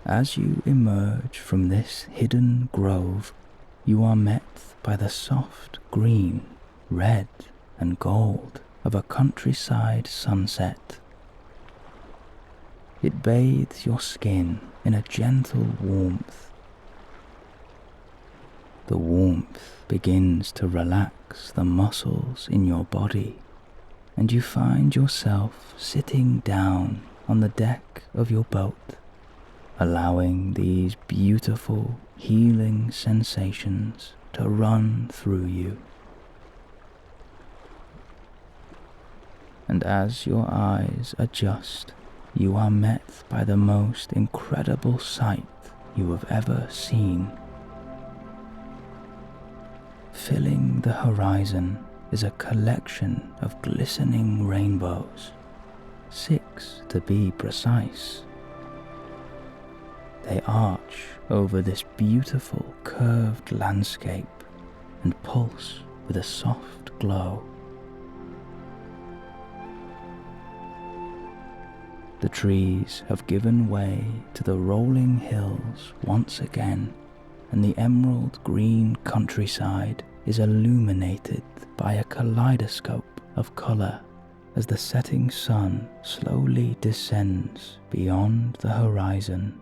As you emerge from this hidden grove, you are met by the soft green, red, and gold of a countryside sunset. It bathes your skin in a gentle warmth. The warmth begins to relax the muscles in your body, and you find yourself sitting down on the deck of your boat, allowing these beautiful, healing sensations to run through you. and as your eyes adjust, you are met by the most incredible sight you have ever seen. Filling the horizon is a collection of glistening rainbows, 6 to be precise. They arch over this beautiful curved landscape and pulse with a soft glow. The trees have given way to the rolling hills once again, and the emerald green countryside is illuminated by a kaleidoscope of colour as the setting sun slowly descends beyond the horizon.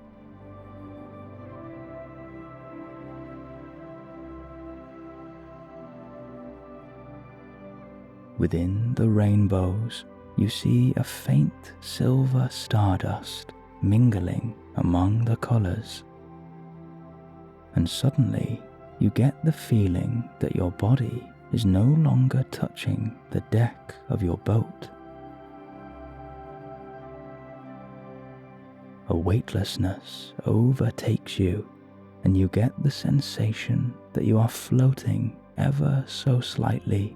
Within the rainbows, you see a faint silver stardust mingling among the colours, and suddenly you get the feeling that your body is no longer touching the deck of your boat. A weightlessness overtakes you, and you get the sensation that you are floating ever so slightly,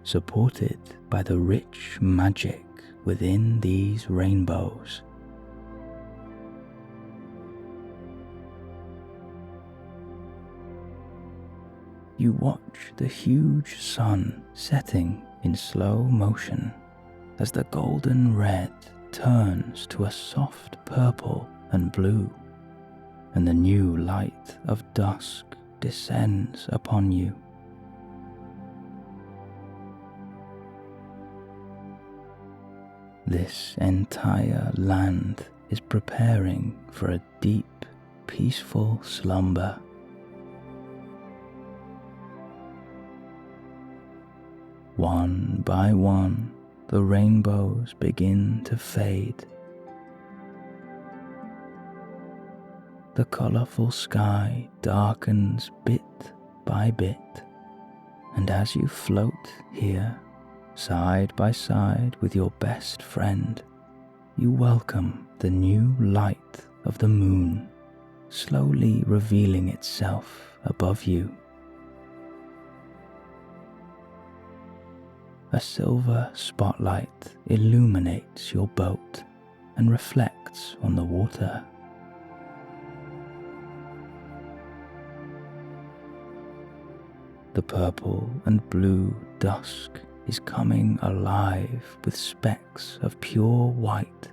supported by the rich magic within these rainbows. You watch the huge sun setting in slow motion as the golden red turns to a soft purple and blue, and the new light of dusk descends upon you. This entire land is preparing for a deep, peaceful slumber. One by one, the rainbows begin to fade. The colourful sky darkens bit by bit, and as you float here, side by side with your best friend, you welcome the new light of the moon, slowly revealing itself above you. A silver spotlight illuminates your boat and reflects on the water. The purple and blue dusk is coming alive with specks of pure white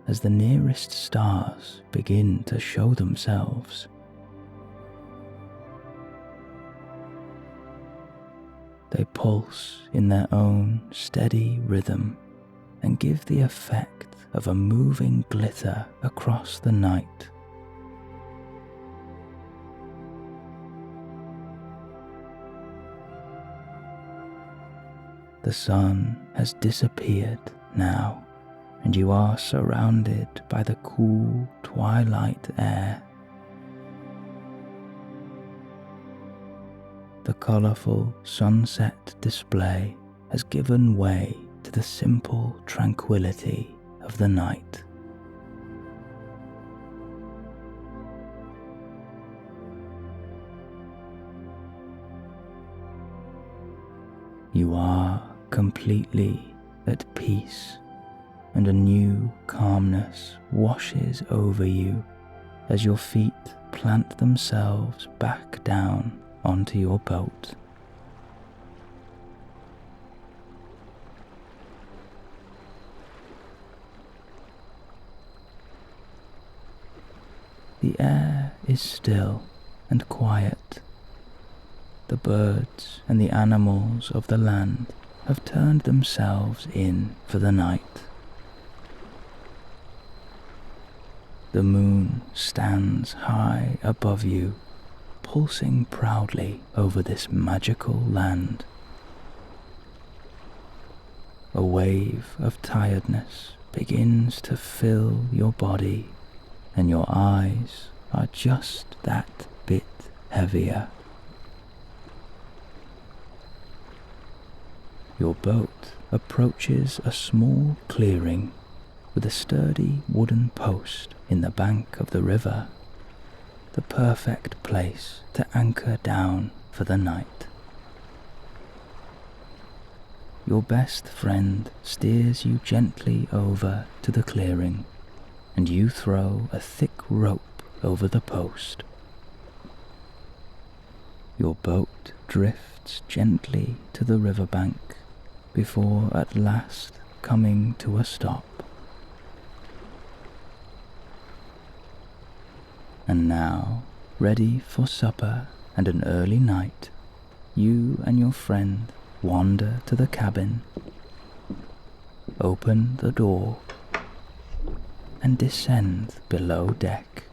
as the nearest stars begin to show themselves. They pulse in their own steady rhythm and give the effect of a moving glitter across the night. The sun has disappeared now, and you are surrounded by the cool twilight air. The colourful sunset display has given way to the simple tranquility of the night. You are completely at peace, and a new calmness washes over you as your feet plant themselves back down onto your boat. The air is still and quiet. The birds and the animals of the land have turned themselves in for the night. The moon stands high above you, pulsing proudly over this magical land. A wave of tiredness begins to fill your body, and your eyes are just that bit heavier. Your boat approaches a small clearing with a sturdy wooden post in the bank of the river, the perfect place to anchor down for the night. Your best friend steers you gently over to the clearing, and you throw a thick rope over the post. Your boat drifts gently to the riverbank before at last coming to a stop. And now, ready for supper and an early night, you and your friend wander to the cabin, open the door, and descend below deck.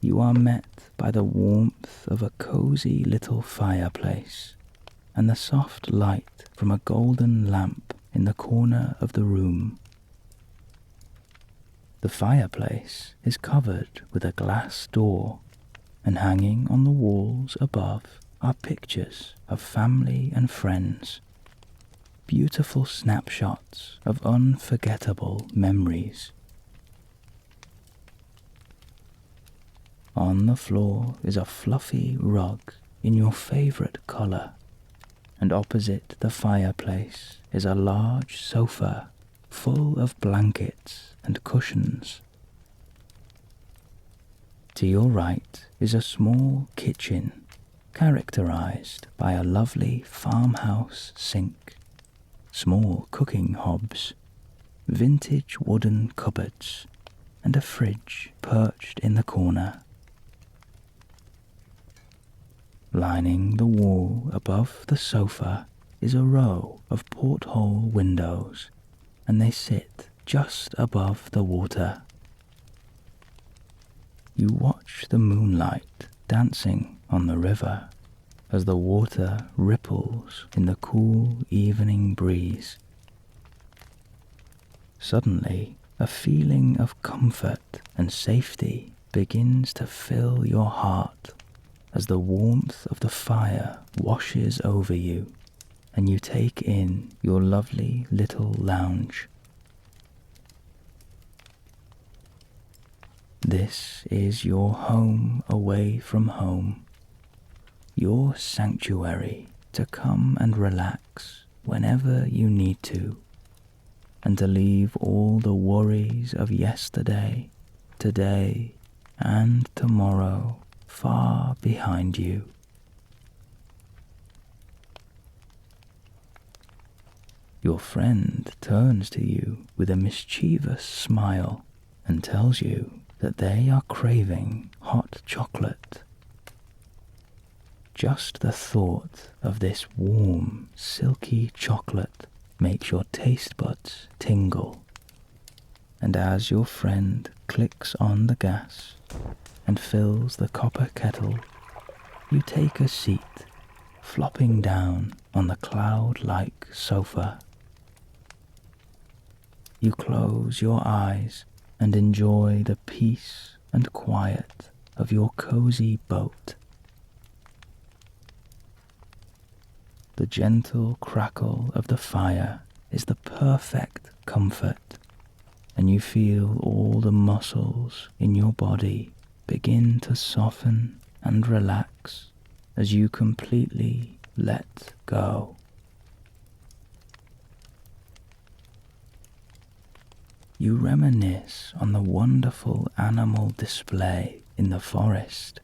You are met by the warmth of a cozy little fireplace and the soft light from a golden lamp in the corner of the room. The fireplace is covered with a glass door, and hanging on the walls above are pictures of family and friends, beautiful snapshots of unforgettable memories. On the floor is a fluffy rug in your favorite color, and opposite the fireplace is a large sofa full of blankets and cushions. To your right is a small kitchen characterized by a lovely farmhouse sink, small cooking hobs, vintage wooden cupboards, and a fridge perched in the corner. Lining the wall above the sofa is a row of porthole windows, and they sit just above the water. You watch the moonlight dancing on the river as the water ripples in the cool evening breeze. Suddenly, a feeling of comfort and safety begins to fill your heart as the warmth of the fire washes over you and you take in your lovely little lounge. This is your home away from home, your sanctuary to come and relax whenever you need to, and to leave all the worries of yesterday, today, and tomorrow far behind you. Your friend turns to you with a mischievous smile and tells you that they are craving hot chocolate. Just the thought of this warm, silky chocolate makes your taste buds tingle, and as your friend clicks on the gas and fills the copper kettle, you take a seat, flopping down on the cloud-like sofa. You close your eyes and enjoy the peace and quiet of your cozy boat. The gentle crackle of the fire is the perfect comfort, and you feel all the muscles in your body begin to soften and relax as you completely let go. You reminisce on the wonderful animal display in the forest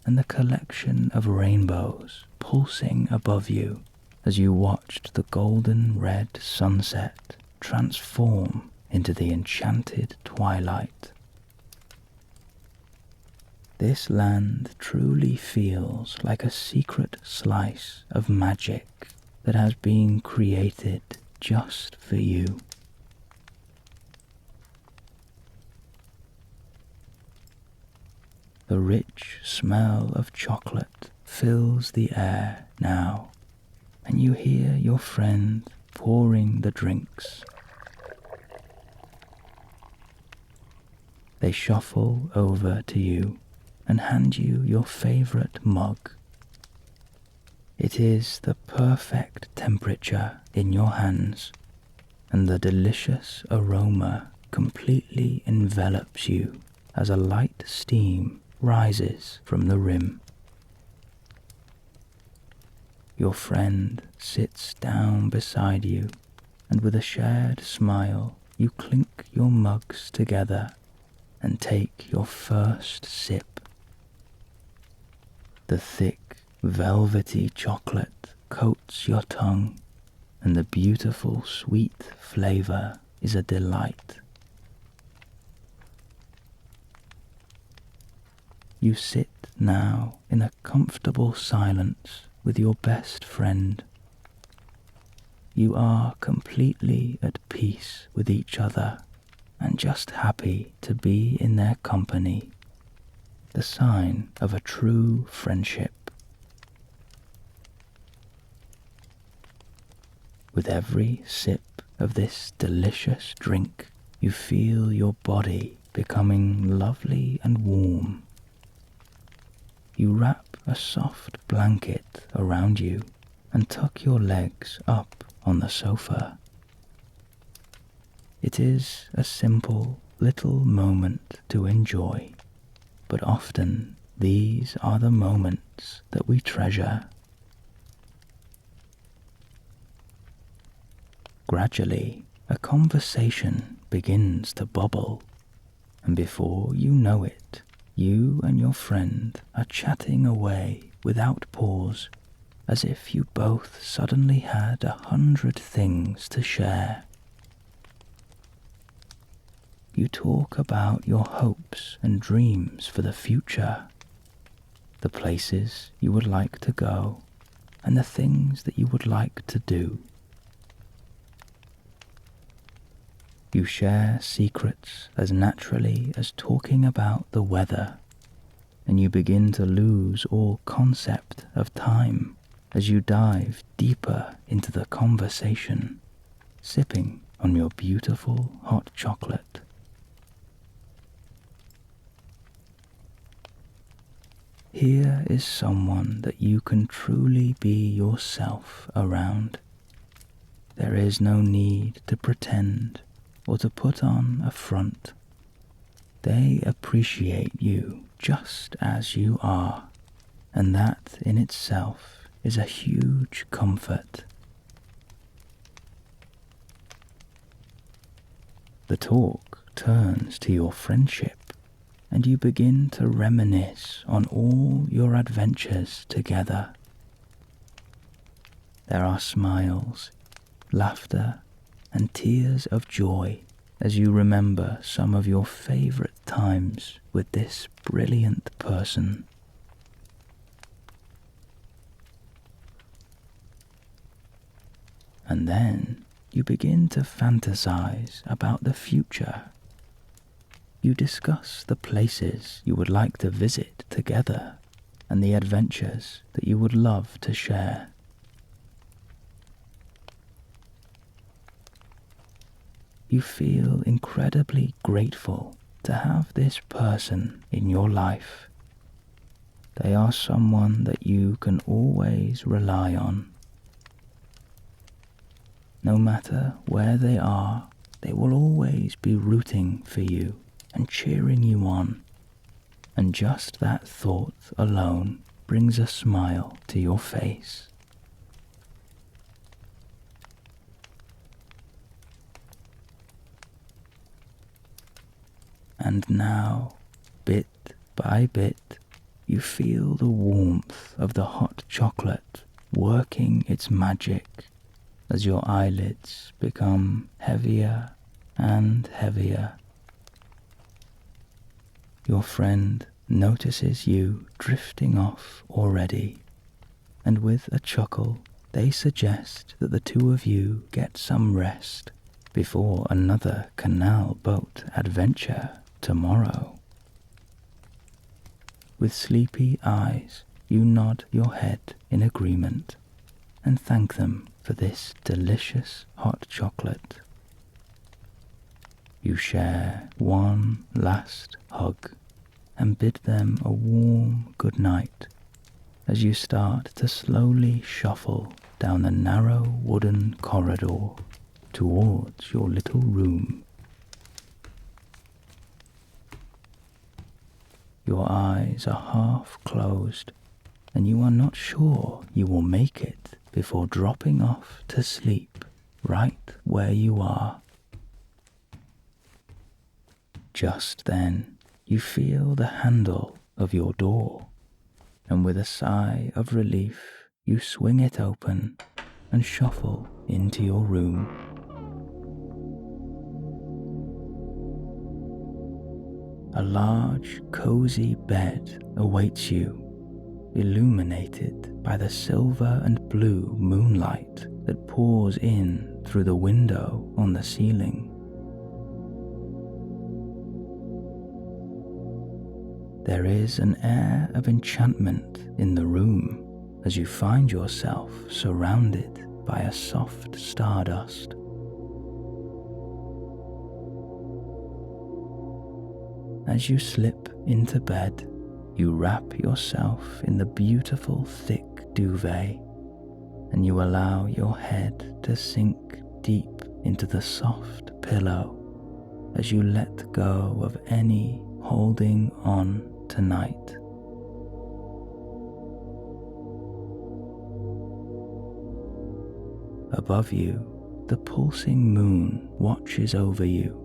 and the collection of rainbows pulsing above you as you watched the golden red sunset transform into the enchanted twilight. This land truly feels like a secret slice of magic that has been created just for you. The rich smell of chocolate fills the air now, and you hear your friend pouring the drinks. They shuffle over to you and hand you your favorite mug It is the perfect temperature in your hands, and the delicious aroma completely envelops you as a light steam rises from the rim. Your friend sits down beside you, and with a shared smile you clink your mugs together and take your first sip. The thick, velvety chocolate coats your tongue, and the beautiful sweet flavor is a delight. You sit now in a comfortable silence with your best friend. You are completely at peace with each other and just happy to be in their company, the sign of a true friendship. With every sip of this delicious drink, you feel your body becoming lovely and warm. You wrap a soft blanket around you and tuck your legs up on the sofa. It is a simple little moment to enjoy, but often these are the moments that we treasure. Gradually, a conversation begins to bubble, and before you know it, you and your friend are chatting away without pause, as if you both suddenly had 100 things to share. You talk about your hopes and dreams for the future, the places you would like to go, and the things that you would like to do. You share secrets as naturally as talking about the weather, and you begin to lose all concept of time as you dive deeper into the conversation, sipping on your beautiful hot chocolate. Here is someone that you can truly be yourself around. There is no need to pretend or to put on a front. They appreciate you just as you are, and that in itself is a huge comfort. The talk turns to your friendship, and you begin to reminisce on all your adventures together. There are smiles, laughter, and tears of joy as you remember some of your favorite times with this brilliant person. And then you begin to fantasize about the future. You discuss the places you would like to visit together and the adventures that you would love to share. You feel incredibly grateful to have this person in your life. They are someone that you can always rely on. No matter where they are, they will always be rooting for you and cheering you on. And just that thought alone brings a smile to your face. And now, bit by bit, you feel the warmth of the hot chocolate working its magic as your eyelids become heavier and heavier. Your friend notices you drifting off already, and with a chuckle they suggest that the two of you get some rest before another canal boat adventure tomorrow. With sleepy eyes, you nod your head in agreement and thank them for this delicious hot chocolate. You share one last hug and bid them a warm good night as you start to slowly shuffle down the narrow wooden corridor towards your little room. Your eyes are half closed, and you are not sure you will make it before dropping off to sleep right where you are. Just then, you feel the handle of your door, and with a sigh of relief, you swing it open and shuffle into your room. A large, cozy bed awaits you, illuminated by the silver and blue moonlight that pours in through the window on the ceiling. There is an air of enchantment in the room as you find yourself surrounded by a soft stardust. As you slip into bed, you wrap yourself in the beautiful thick duvet, and you allow your head to sink deep into the soft pillow as you let go of any holding on tonight. Above you, the pulsing moon watches over you,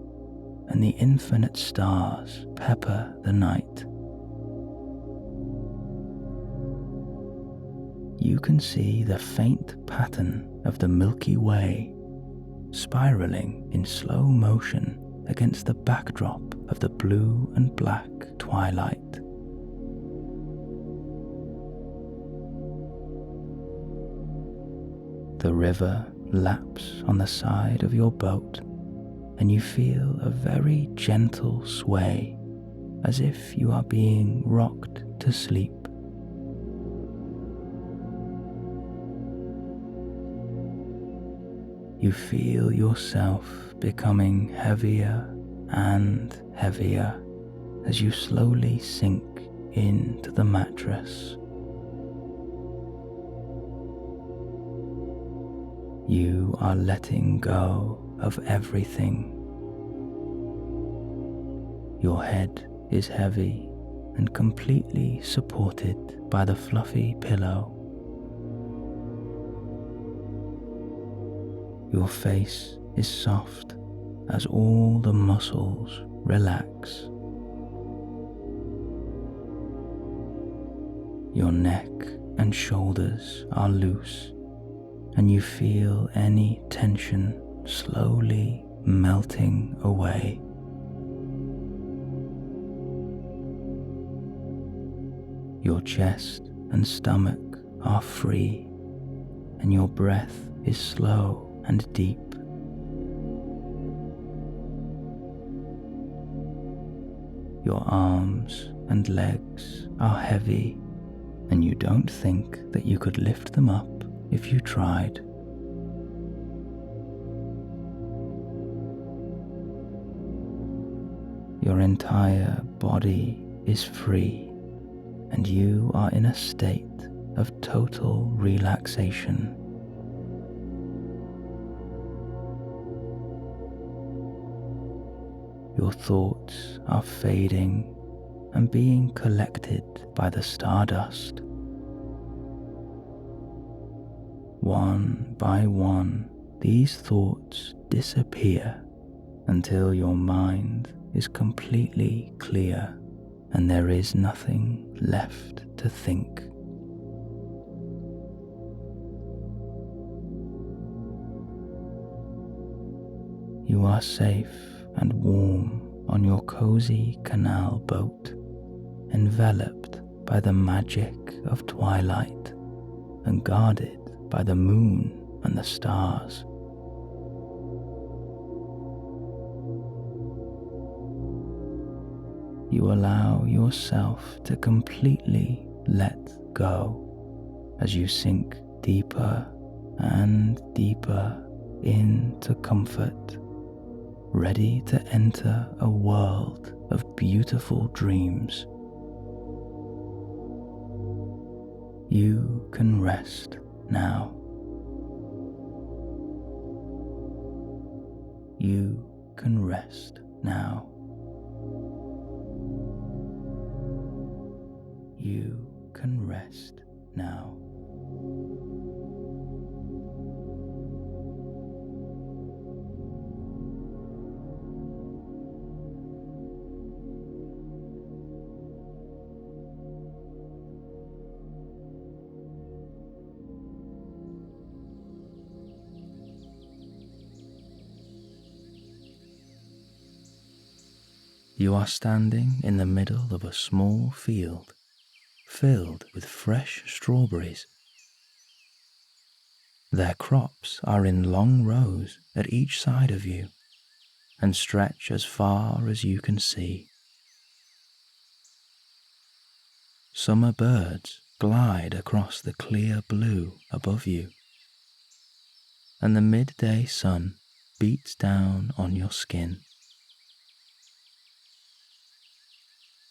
and the infinite stars pepper the night. You can see the faint pattern of the Milky Way spiraling in slow motion against the backdrop of the blue and black twilight. The river laps on the side of your boat, and you feel a very gentle sway, as if you are being rocked to sleep. You feel yourself becoming heavier and heavier as you slowly sink into the mattress. You are letting go of everything. Your head is heavy and completely supported by the fluffy pillow. Your face is soft as all the muscles relax. Your neck and shoulders are loose, and you feel any tension slowly melting away. Your chest and stomach are free, and your breath is slow and deep. Your arms and legs are heavy, and you don't think that you could lift them up if you tried. Your entire body is free, and you are in a state of total relaxation. Your thoughts are fading and being collected by the stardust. One by one, these thoughts disappear until your mind is completely clear and there is nothing left to think. You are safe and warm on your Cosy Canal Boat, enveloped by the magic of twilight and guarded by the moon and the stars. You allow yourself to completely let go as you sink deeper and deeper into comfort, ready to enter a world of beautiful dreams. You can rest now. You can rest now. You can rest now. You are standing in the middle of a small field filled with fresh strawberries. Their crops are in long rows at each side of you and stretch as far as you can see. Summer birds glide across the clear blue above you, and the midday sun beats down on your skin.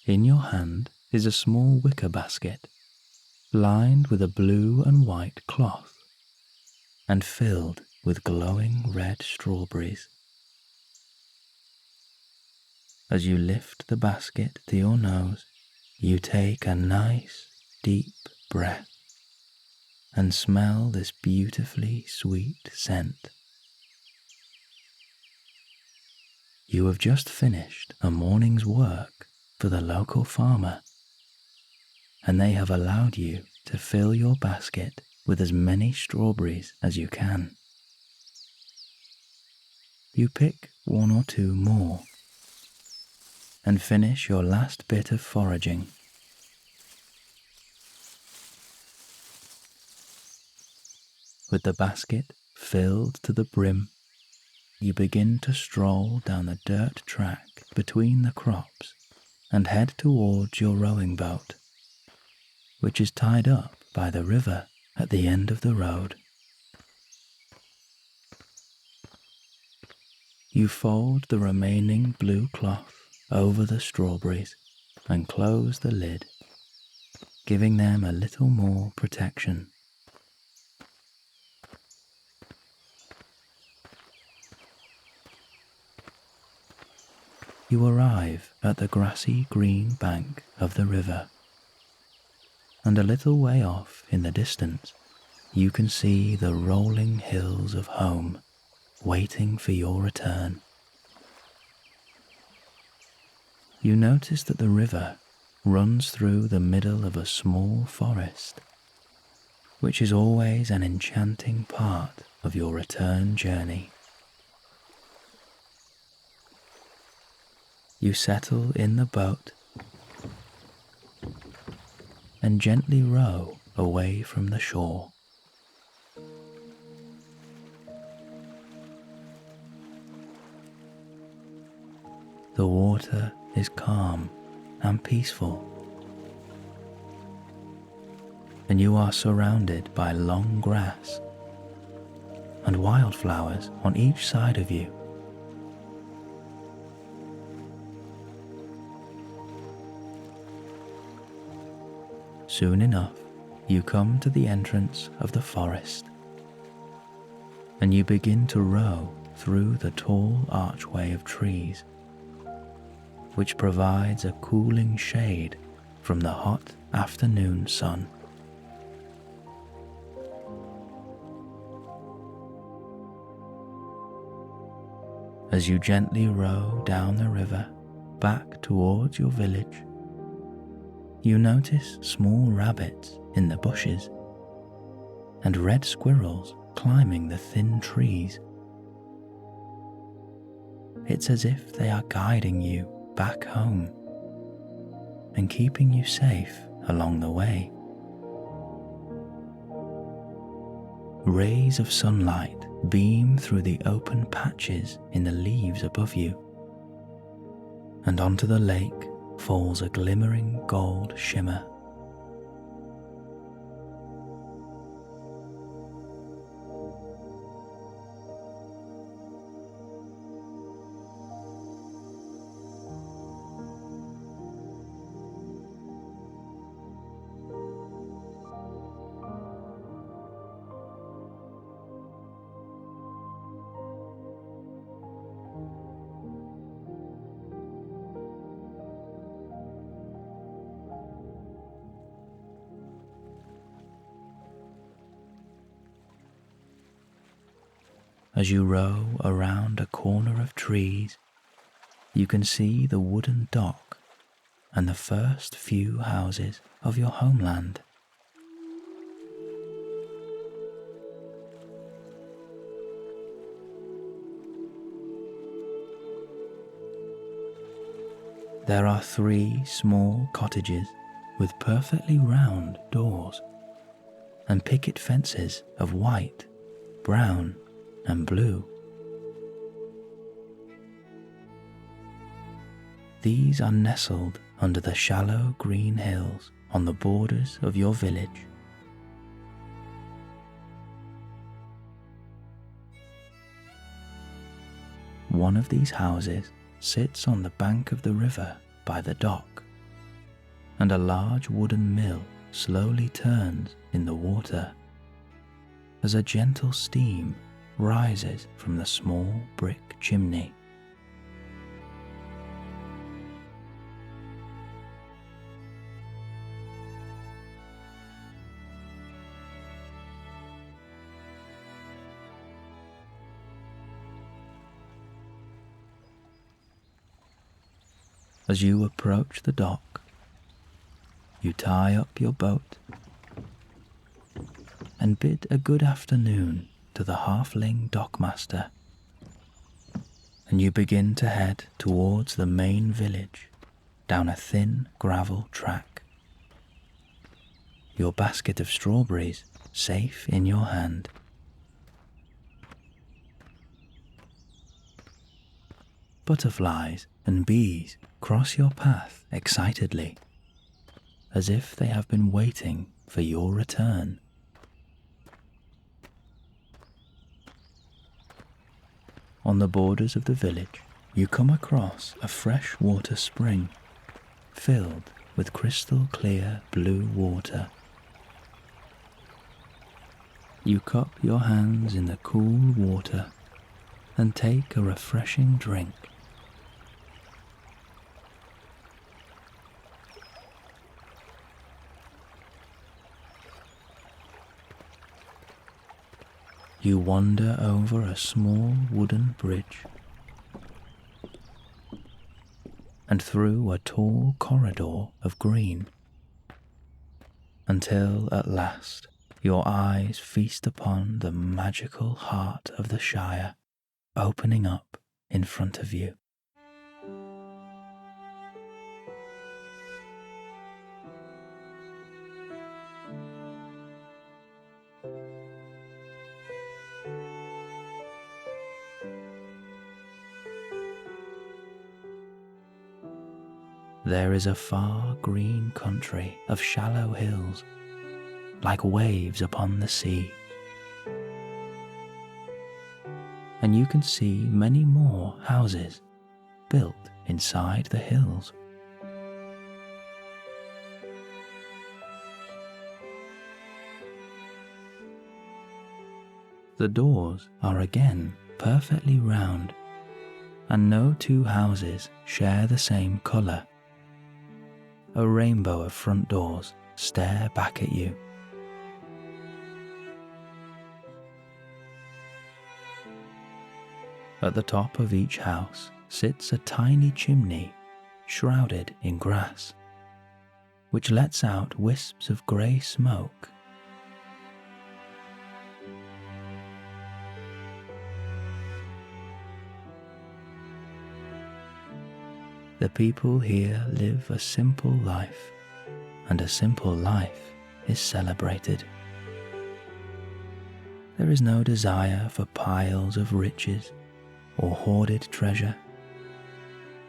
In your hand is a small wicker basket, lined with a blue and white cloth, and filled with glowing red strawberries. As you lift the basket to your nose, you take a nice, deep breath and smell this beautifully sweet scent. You have just finished a morning's work for the local farmer, and they have allowed you to fill your basket with as many strawberries as you can. You pick one or two more and finish your last bit of foraging. With the basket filled to the brim, you begin to stroll down the dirt track between the crops and head towards your rowing boat, which is tied up by the river at the end of the road. You fold the remaining blue cloth over the strawberries and close the lid, giving them a little more protection. You arrive at the grassy green bank of the river, and a little way off in the distance you can see the rolling hills of home waiting for your return. You notice that the river runs through the middle of a small forest, which is always an enchanting part of your return journey. You settle in the boat and gently row away from the shore. The water is calm and peaceful, and you are surrounded by long grass and wildflowers on each side of you. Soon enough, you come to the entrance of the forest, and you begin to row through the tall archway of trees, which provides a cooling shade from the hot afternoon sun. As you gently row down the river back towards your village, you notice small rabbits in the bushes and red squirrels climbing the thin trees. It's as if they are guiding you back home and keeping you safe along the way. Rays of sunlight beam through the open patches in the leaves above you, and onto the lake falls a glimmering gold shimmer. As you row around a corner of trees, you can see the wooden dock and the first few houses of your homeland. There are 3 small cottages with perfectly round doors and picket fences of white, brown, and blue. These are nestled under the shallow green hills on the borders of your village. One of these houses sits on the bank of the river by the dock, and a large wooden mill slowly turns in the water as a gentle steam rises from the small brick chimney. As you approach the dock, you tie up your boat and bid a good afternoon to the halfling dockmaster, and you begin to head towards the main village down a thin gravel track, your basket of strawberries safe in your hand. Butterflies and bees cross your path excitedly, as if they have been waiting for your return. On the borders of the village, you come across a freshwater spring filled with crystal clear blue water. You cup your hands in the cool water and take a refreshing drink. You wander over a small wooden bridge and through a tall corridor of green until at last your eyes feast upon the magical heart of the Shire opening up in front of you. There is a far green country of shallow hills, like waves upon the sea. And you can see many more houses built inside the hills. The doors are again perfectly round, and no 2 houses share the same colour. A rainbow of front doors stare back at you. At the top of each house sits a tiny chimney shrouded in grass, which lets out wisps of grey smoke. The people here live a simple life, and a simple life is celebrated. There is no desire for piles of riches or hoarded treasure.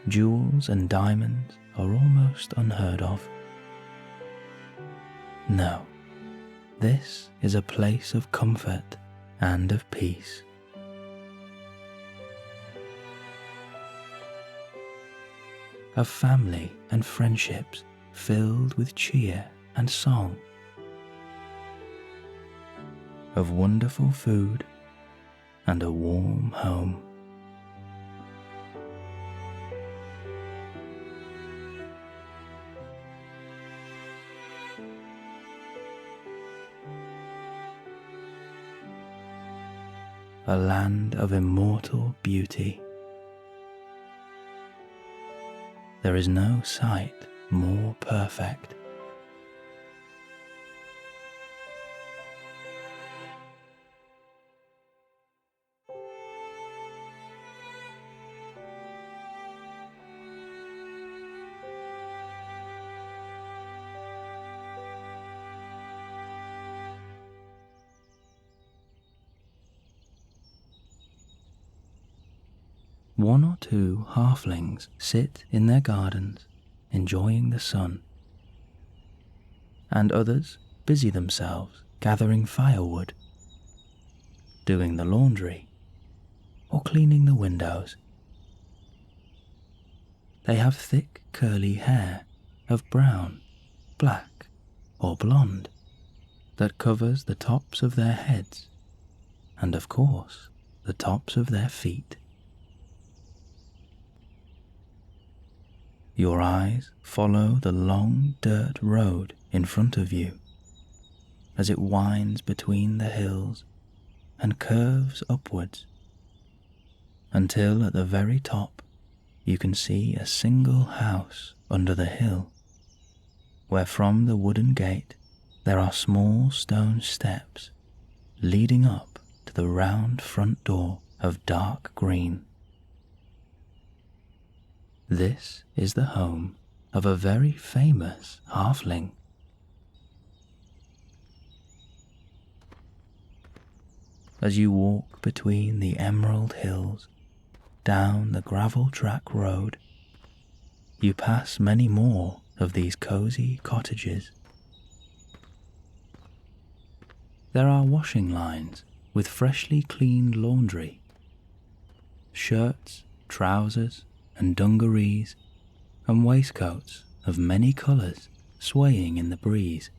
Jewels and diamonds are almost unheard of. No, this is a place of comfort and of peace. Of family and friendships filled with cheer and song. Of wonderful food and a warm home. a land of immortal beauty. There is no sight more perfect. One or two halflings sit in their gardens, enjoying the sun, and others busy themselves gathering firewood, doing the laundry, or cleaning the windows. They have thick curly hair of brown, black, or blonde that covers the tops of their heads and, of course, the tops of their feet. Your eyes follow the long dirt road in front of you as it winds between the hills and curves upwards until at the very top you can see a single house under the hill, where from the wooden gate there are small stone steps leading up to the round front door of dark green. This is the home of a very famous halfling. As you walk between the emerald hills, down the gravel track road, you pass many more of these cozy cottages. There are washing lines with freshly cleaned laundry, shirts, trousers, and dungarees, and waistcoats of many colours swaying in the breeze.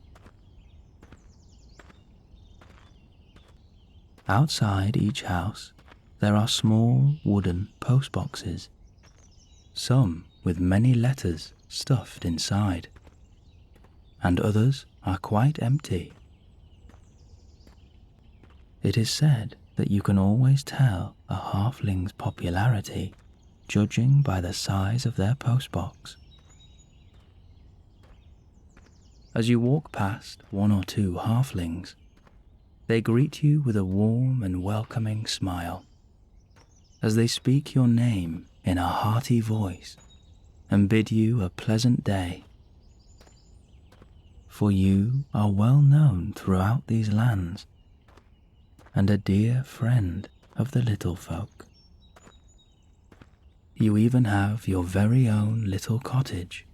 Outside each house there are small wooden post boxes, some with many letters stuffed inside, and others are quite empty. It is said that you can always tell a halfling's popularity judging by the size of their postbox. As you walk past one or two halflings, they greet you with a warm and welcoming smile, as they speak your name in a hearty voice and bid you a pleasant day. For you are well known throughout these lands, and a dear friend of the little folk. You even have your very own little cottage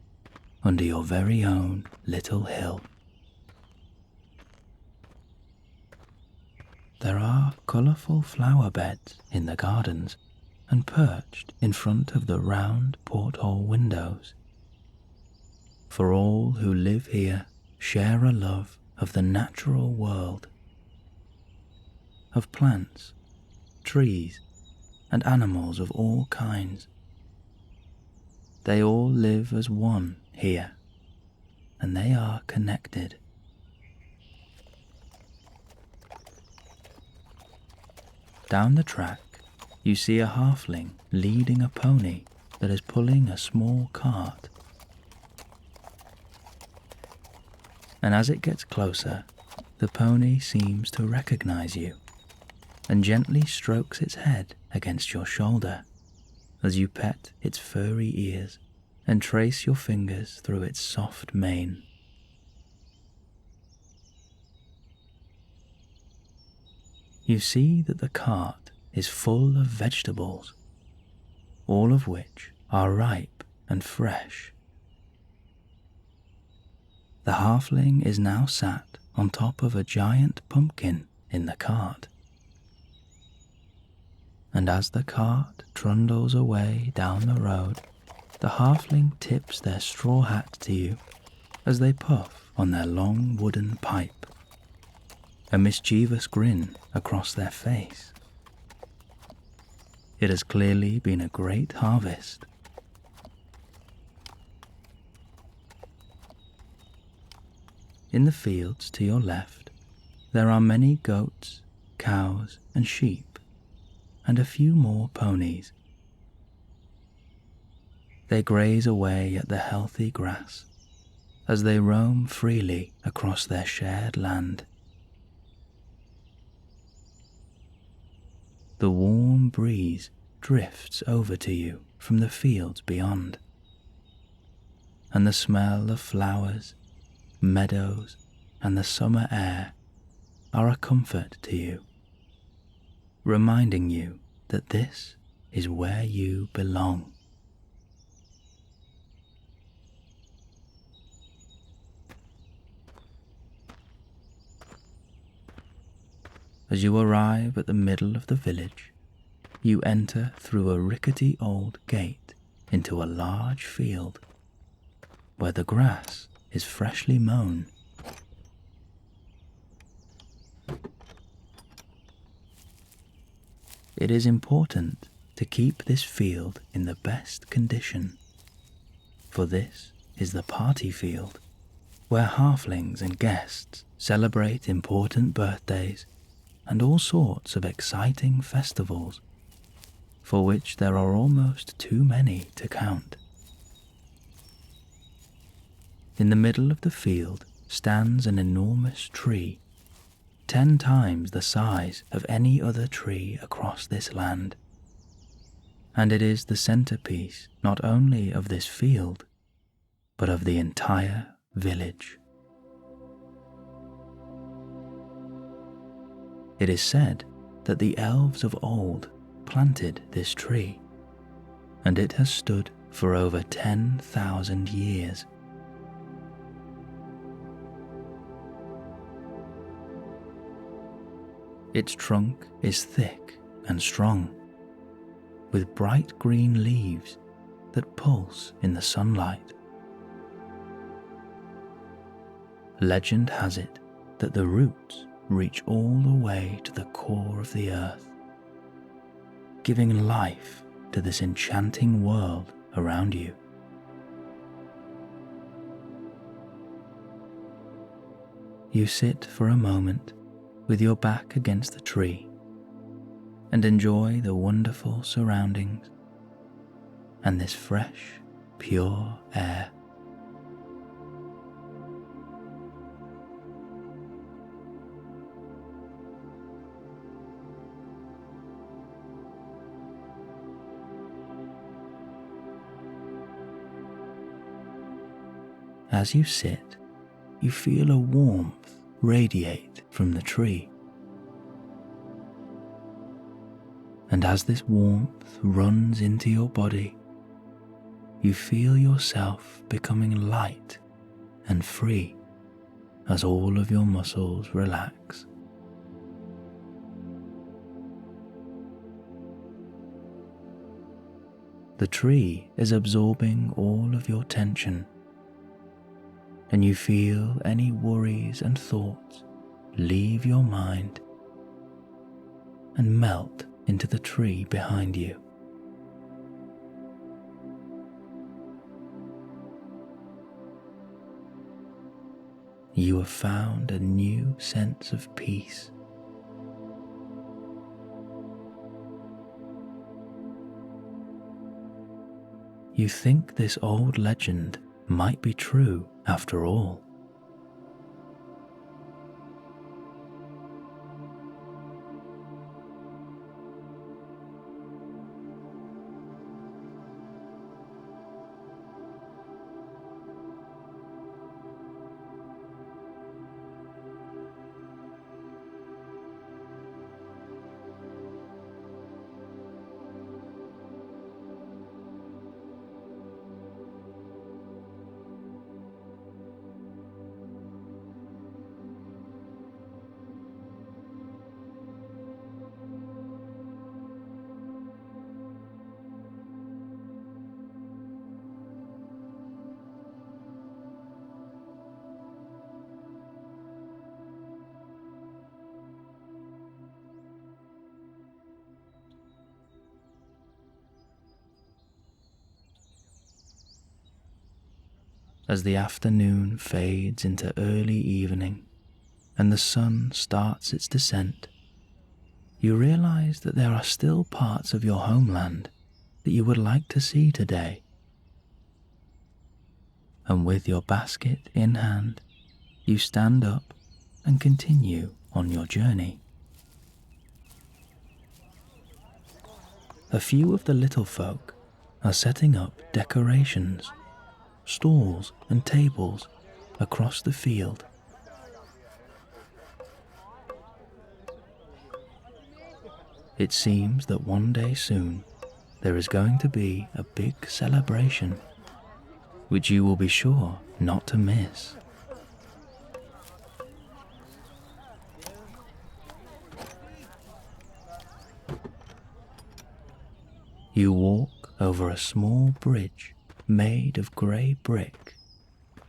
under your very own little hill. There are colourful flower beds in the gardens and perched in front of the round porthole windows. For all who live here share a love of the natural world, of plants, trees, and animals of all kinds. They all live as one here, and they are connected. Down the track, you see a halfling leading a pony that is pulling a small cart. And as it gets closer, the pony seems to recognize you and gently strokes its head against your shoulder as you pet its furry ears and trace your fingers through its soft mane. You see that the cart is full of vegetables, all of which are ripe and fresh. The halfling is now sat on top of a giant pumpkin in the cart, and as the cart trundles away down the road, the halfling tips their straw hat to you as they puff on their long wooden pipe, a mischievous grin across their face. It has clearly been a great harvest. In the fields to your left, there are many goats, cows, and sheep and a few more ponies. They graze away at the healthy grass as they roam freely across their shared land. The warm breeze drifts over to you from the fields beyond, and the smell of flowers, meadows, and the summer air are a comfort to you, reminding you that this is where you belong. As you arrive at the middle of the village, you enter through a rickety old gate into a large field where the grass is freshly mown. It is important to keep this field in the best condition, for this is the party field where halflings and guests celebrate important birthdays and all sorts of exciting festivals, for which there are almost too many to count. In the middle of the field stands an enormous tree, 10 times the size of any other tree across this land, and it is the centerpiece not only of this field, but of the entire village. It is said that the elves of old planted this tree, and it has stood for over 10,000 years. Its trunk is thick and strong, with bright green leaves that pulse in the sunlight. Legend has it that the roots reach all the way to the core of the earth, giving life to this enchanting world around you. You sit for a moment with your back against the tree and enjoy the wonderful surroundings and this fresh, pure air. As you sit, you feel a warmth radiate from the tree. And as this warmth runs into your body, you feel yourself becoming light and free as all of your muscles relax. The tree is absorbing all of your tension, and you feel any worries and thoughts leave your mind and melt into the tree behind you. You have found a new sense of peace. You think this old legend might be true after all. As the afternoon fades into early evening and the sun starts its descent, you realize that there are still parts of your homeland that you would like to see today. And with your basket in hand, you stand up and continue on your journey. A few of the little folk are setting up decorations, stalls and tables across the field. It seems that one day soon there is going to be a big celebration, which you will be sure not to miss. You walk over a small bridge made of grey brick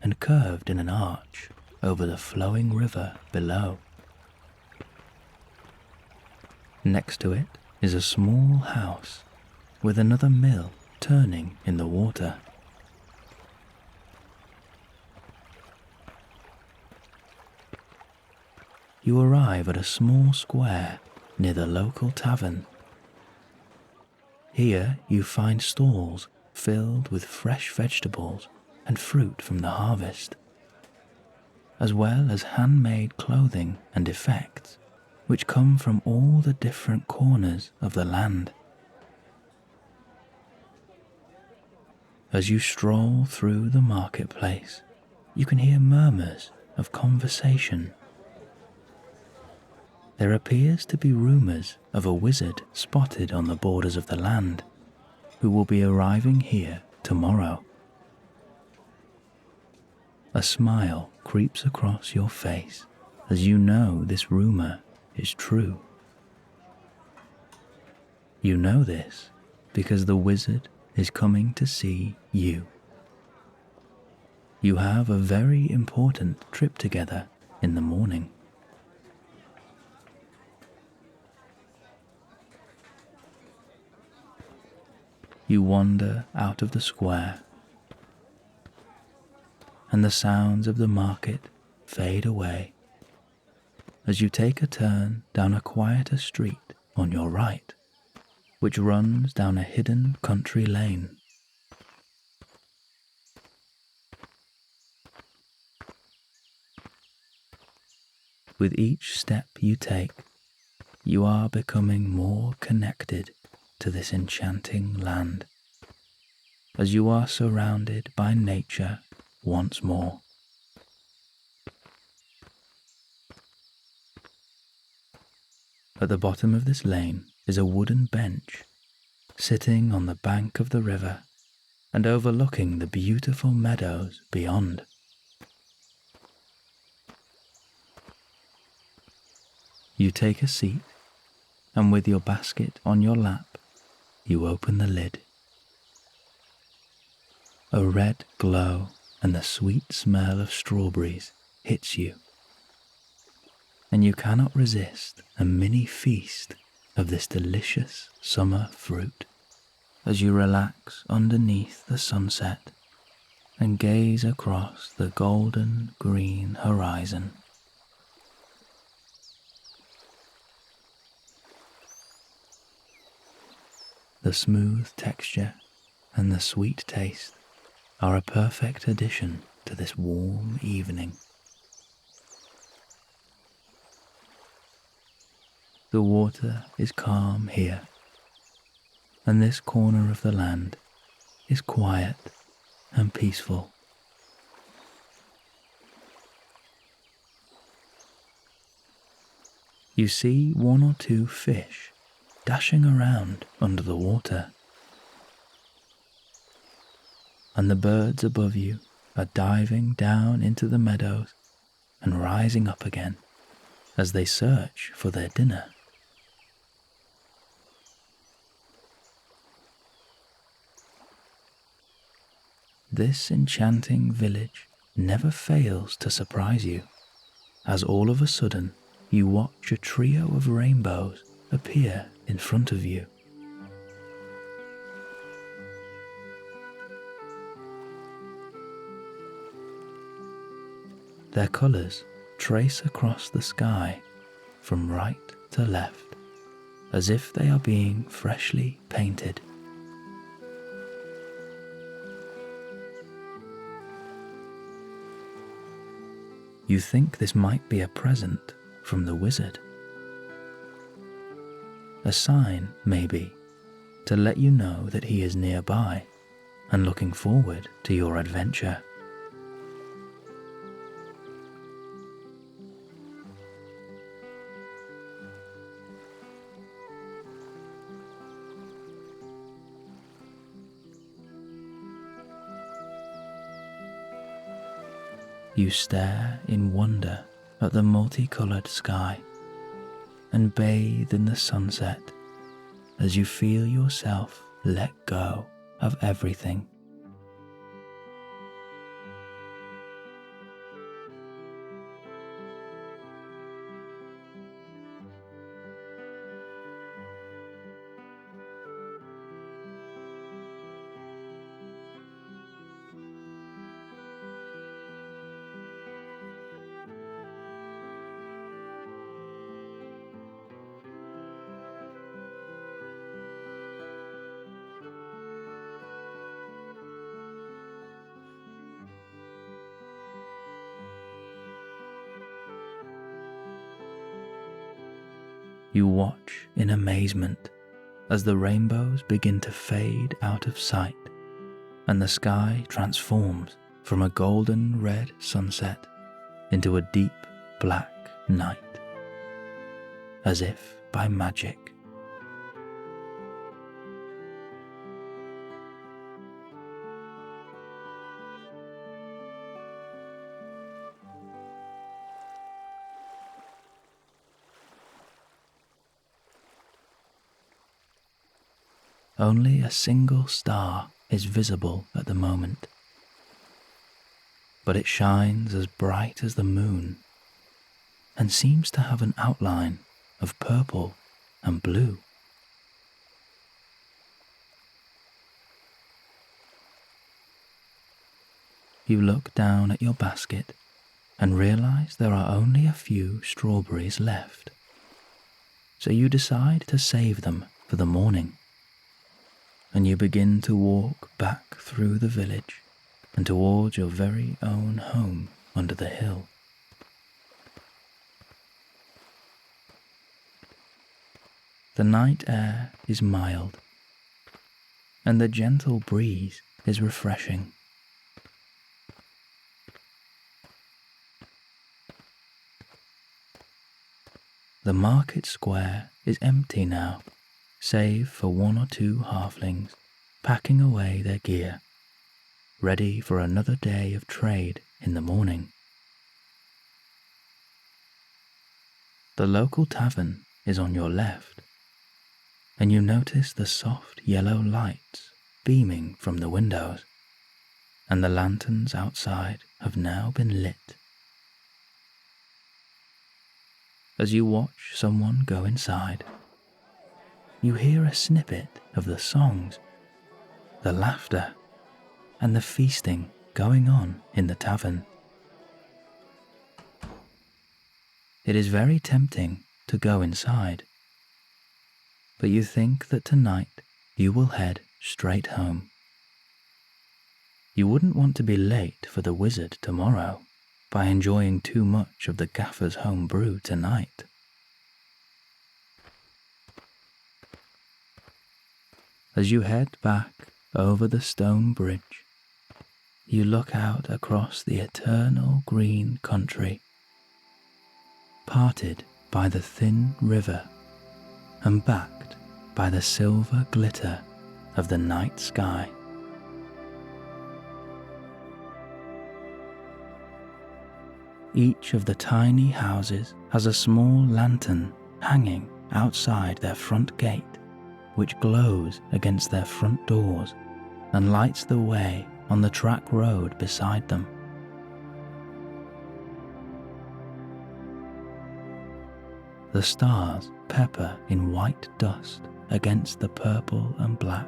and curved in an arch over the flowing river below. Next to it is a small house with another mill turning in the water. You arrive at a small square near the local tavern. Here you find stalls filled with fresh vegetables and fruit from the harvest, as well as handmade clothing and effects which come from all the different corners of the land. As you stroll through the marketplace, you can hear murmurs of conversation. There appears to be rumors of a wizard spotted on the borders of the land, who will be arriving here tomorrow. A smile creeps across your face as you know this rumor is true. You know this because the wizard is coming to see you. You have a very important trip together in the morning. You wander out of the square, and the sounds of the market fade away as you take a turn down a quieter street on your right, which runs down a hidden country lane. With each step you take, you are becoming more connected to this enchanting land, as you are surrounded by nature once more. At the bottom of this lane is a wooden bench, sitting on the bank of the river and overlooking the beautiful meadows beyond. You take a seat, and with your basket on your lap, you open the lid. A red glow and the sweet smell of strawberries hits you, and you cannot resist a mini feast of this delicious summer fruit as you relax underneath the sunset and gaze across the golden green horizon. The smooth texture and the sweet taste are a perfect addition to this warm evening. The water is calm here, and this corner of the land is quiet and peaceful. You see one or two fish dashing around under the water, and the birds above you are diving down into the meadows and rising up again as they search for their dinner. This enchanting village never fails to surprise you, as all of a sudden you watch a trio of rainbows appear in front of you. Their colours trace across the sky from right to left as if they are being freshly painted. You think this might be a present from the wizard. A sign, maybe, to let you know that he is nearby and looking forward to your adventure. You stare in wonder at the multicolored sky and bathe in the sunset as you feel yourself let go of everything. You watch in amazement as the rainbows begin to fade out of sight and the sky transforms from a golden red sunset into a deep black night, as if by magic. Only a single star is visible at the moment, but it shines as bright as the moon and seems to have an outline of purple and blue. You look down at your basket and realize there are only a few strawberries left, so you decide to save them for the morning. And you begin to walk back through the village and towards your very own home under the hill. The night air is mild, and the gentle breeze is refreshing. The market square is empty now, save for one or two halflings packing away their gear, ready for another day of trade in the morning. The local tavern is on your left, and you notice the soft yellow lights beaming from the windows, and the lanterns outside have now been lit. As you watch someone go inside, you hear a snippet of the songs, the laughter, and the feasting going on in the tavern. It is very tempting to go inside, but you think that tonight you will head straight home. You wouldn't want to be late for the wizard tomorrow by enjoying too much of the gaffer's home brew tonight. As you head back over the stone bridge, you look out across the eternal green country, parted by the thin river and backed by the silver glitter of the night sky. Each of the tiny houses has a small lantern hanging outside their front gate, which glows against their front doors and lights the way on the track road beside them. The stars pepper in white dust against the purple and black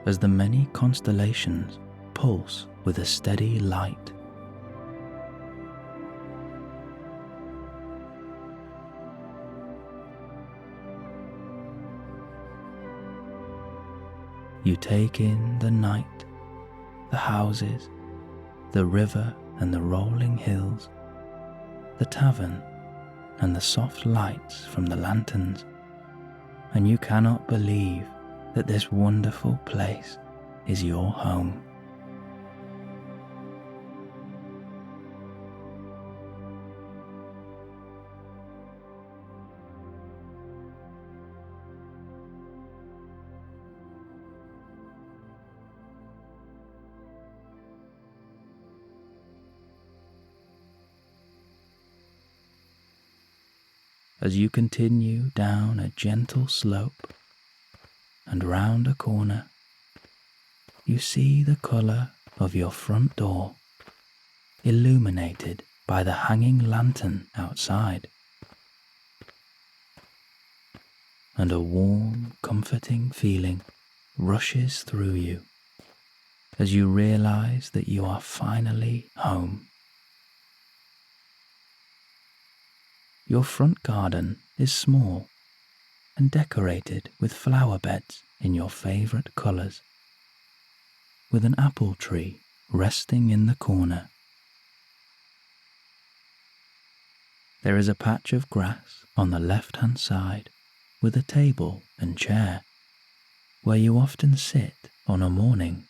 as the many constellations pulse with a steady light. You take in the night, the houses, the river and the rolling hills, the tavern and the soft lights from the lanterns, and you cannot believe that this wonderful place is your home. As you continue down a gentle slope and round a corner, you see the colour of your front door illuminated by the hanging lantern outside, and a warm, comforting feeling rushes through you as you realise that you are finally home. Your front garden is small and decorated with flower beds in your favourite colours, with an apple tree resting in the corner. There is a patch of grass on the left-hand side with a table and chair where you often sit on a morning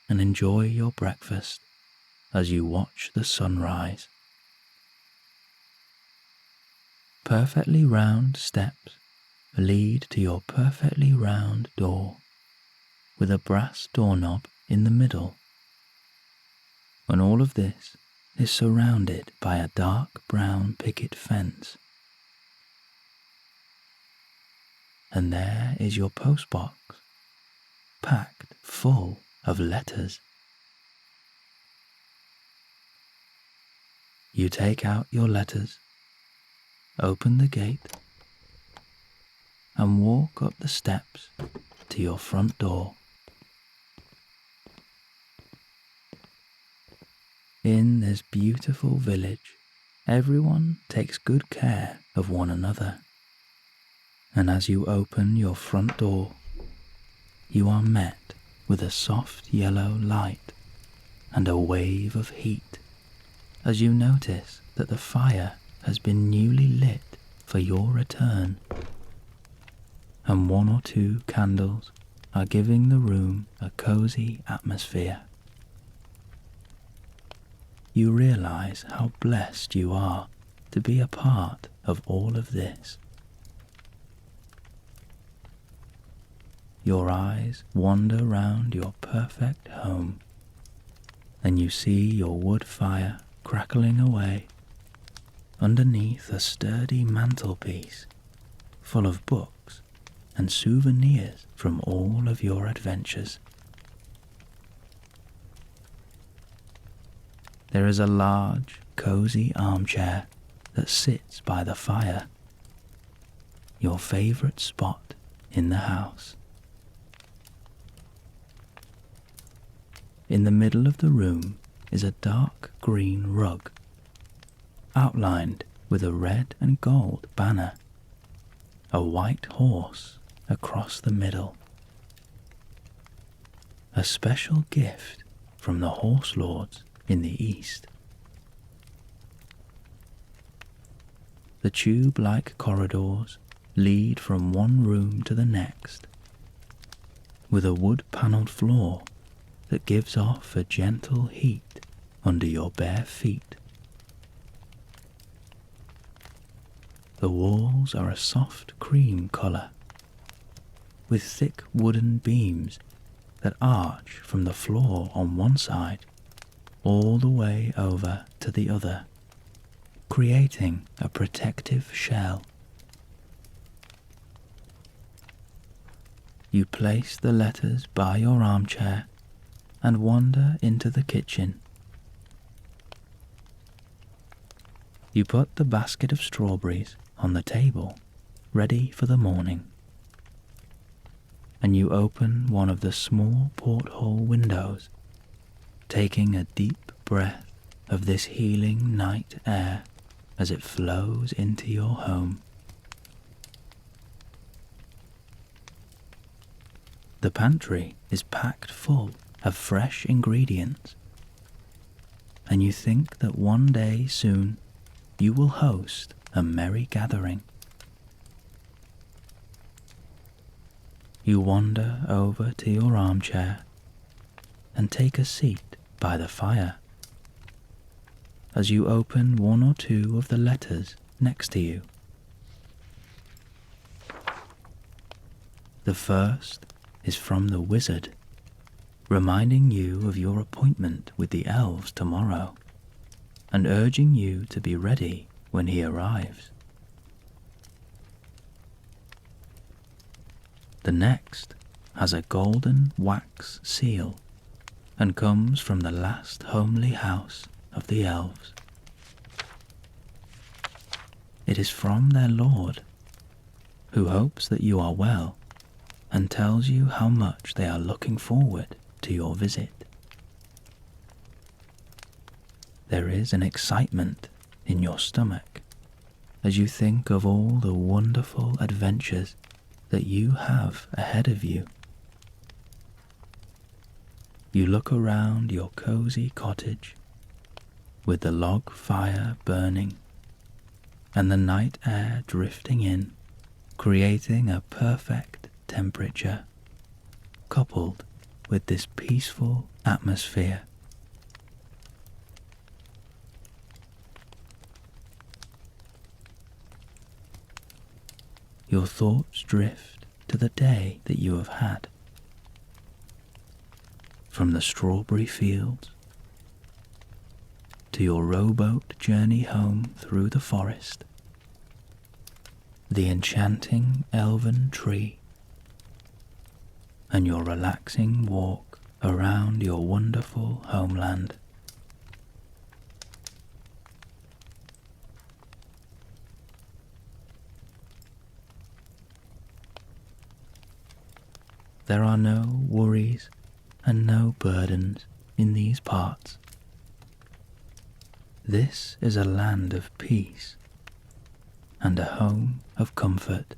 and enjoy your breakfast as you watch the sunrise. Perfectly round steps lead to your perfectly round door with a brass doorknob in the middle, and all of this is surrounded by a dark brown picket fence. And there is your postbox, packed full of letters. You take out your letters, open the gate, and walk up the steps to your front door. In this beautiful village, everyone takes good care of one another, and as you open your front door, you are met with a soft yellow light and a wave of heat as you notice that the fire has been newly lit for your return, and 1 or 2 candles are giving the room a cosy atmosphere. You realize how blessed you are to be a part of all of this. Your eyes wander round your perfect home, and you see your wood fire crackling away underneath a sturdy mantelpiece full of books and souvenirs from all of your adventures. There is a large, cosy armchair that sits by the fire, your favourite spot in the house. In the middle of the room is a dark green rug, outlined with a red and gold banner, a white horse across the middle. A special gift from the horse lords in the east. The tube-like corridors lead from one room to the next, with a wood-panelled floor that gives off a gentle heat under your bare feet. The walls are a soft cream colour, with thick wooden beams that arch from the floor on one side all the way over to the other, creating a protective shell. You place the letters by your armchair and wander into the kitchen. You put the basket of strawberries on the table, ready for the morning, and you open one of the small porthole windows, taking a deep breath of this healing night air as it flows into your home. The pantry is packed full of fresh ingredients, and you think that one day soon you will host a merry gathering. You wander over to your armchair and take a seat by the fire as you open one or two of the letters next to you. The first is from the wizard, reminding you of your appointment with the elves tomorrow and urging you to be ready when he arrives. The next has a golden wax seal and comes from the last homely house of the elves. It is from their lord, who hopes that you are well and tells you how much they are looking forward to your visit. There is an excitement in your stomach as you think of all the wonderful adventures that you have ahead of you. You look around your cozy cottage with the log fire burning and the night air drifting in, creating a perfect temperature, coupled with this peaceful atmosphere. Your thoughts drift to the day that you have had. From the strawberry fields to your rowboat journey home through the forest, the enchanting elven tree, and your relaxing walk around your wonderful homeland. There are no worries and no burdens in these parts. This is a land of peace and a home of comfort.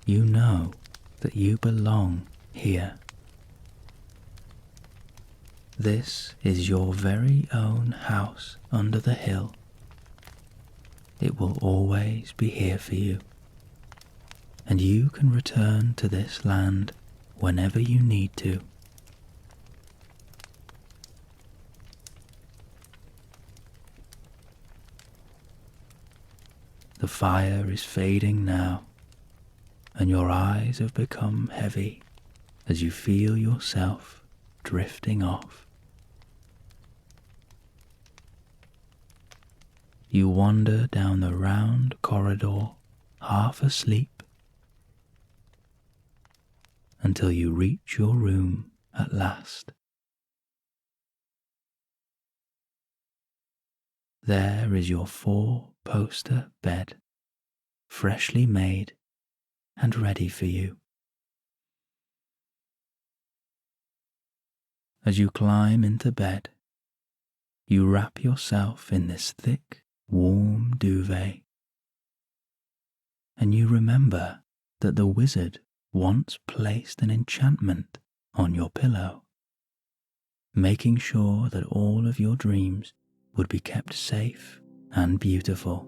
You know that you belong here. This is your very own house under the hill. It will always be here for you, and you can return to this land whenever you need to. The fire is fading now, and your eyes have become heavy as you feel yourself drifting off. You wander down the round corridor, half asleep, until you reach your room at last. There is your 4-poster bed, freshly made and ready for you. As you climb into bed, you wrap yourself in this thick, warm duvet, and you remember that the wizard once placed an enchantment on your pillow, making sure that all of your dreams would be kept safe and beautiful.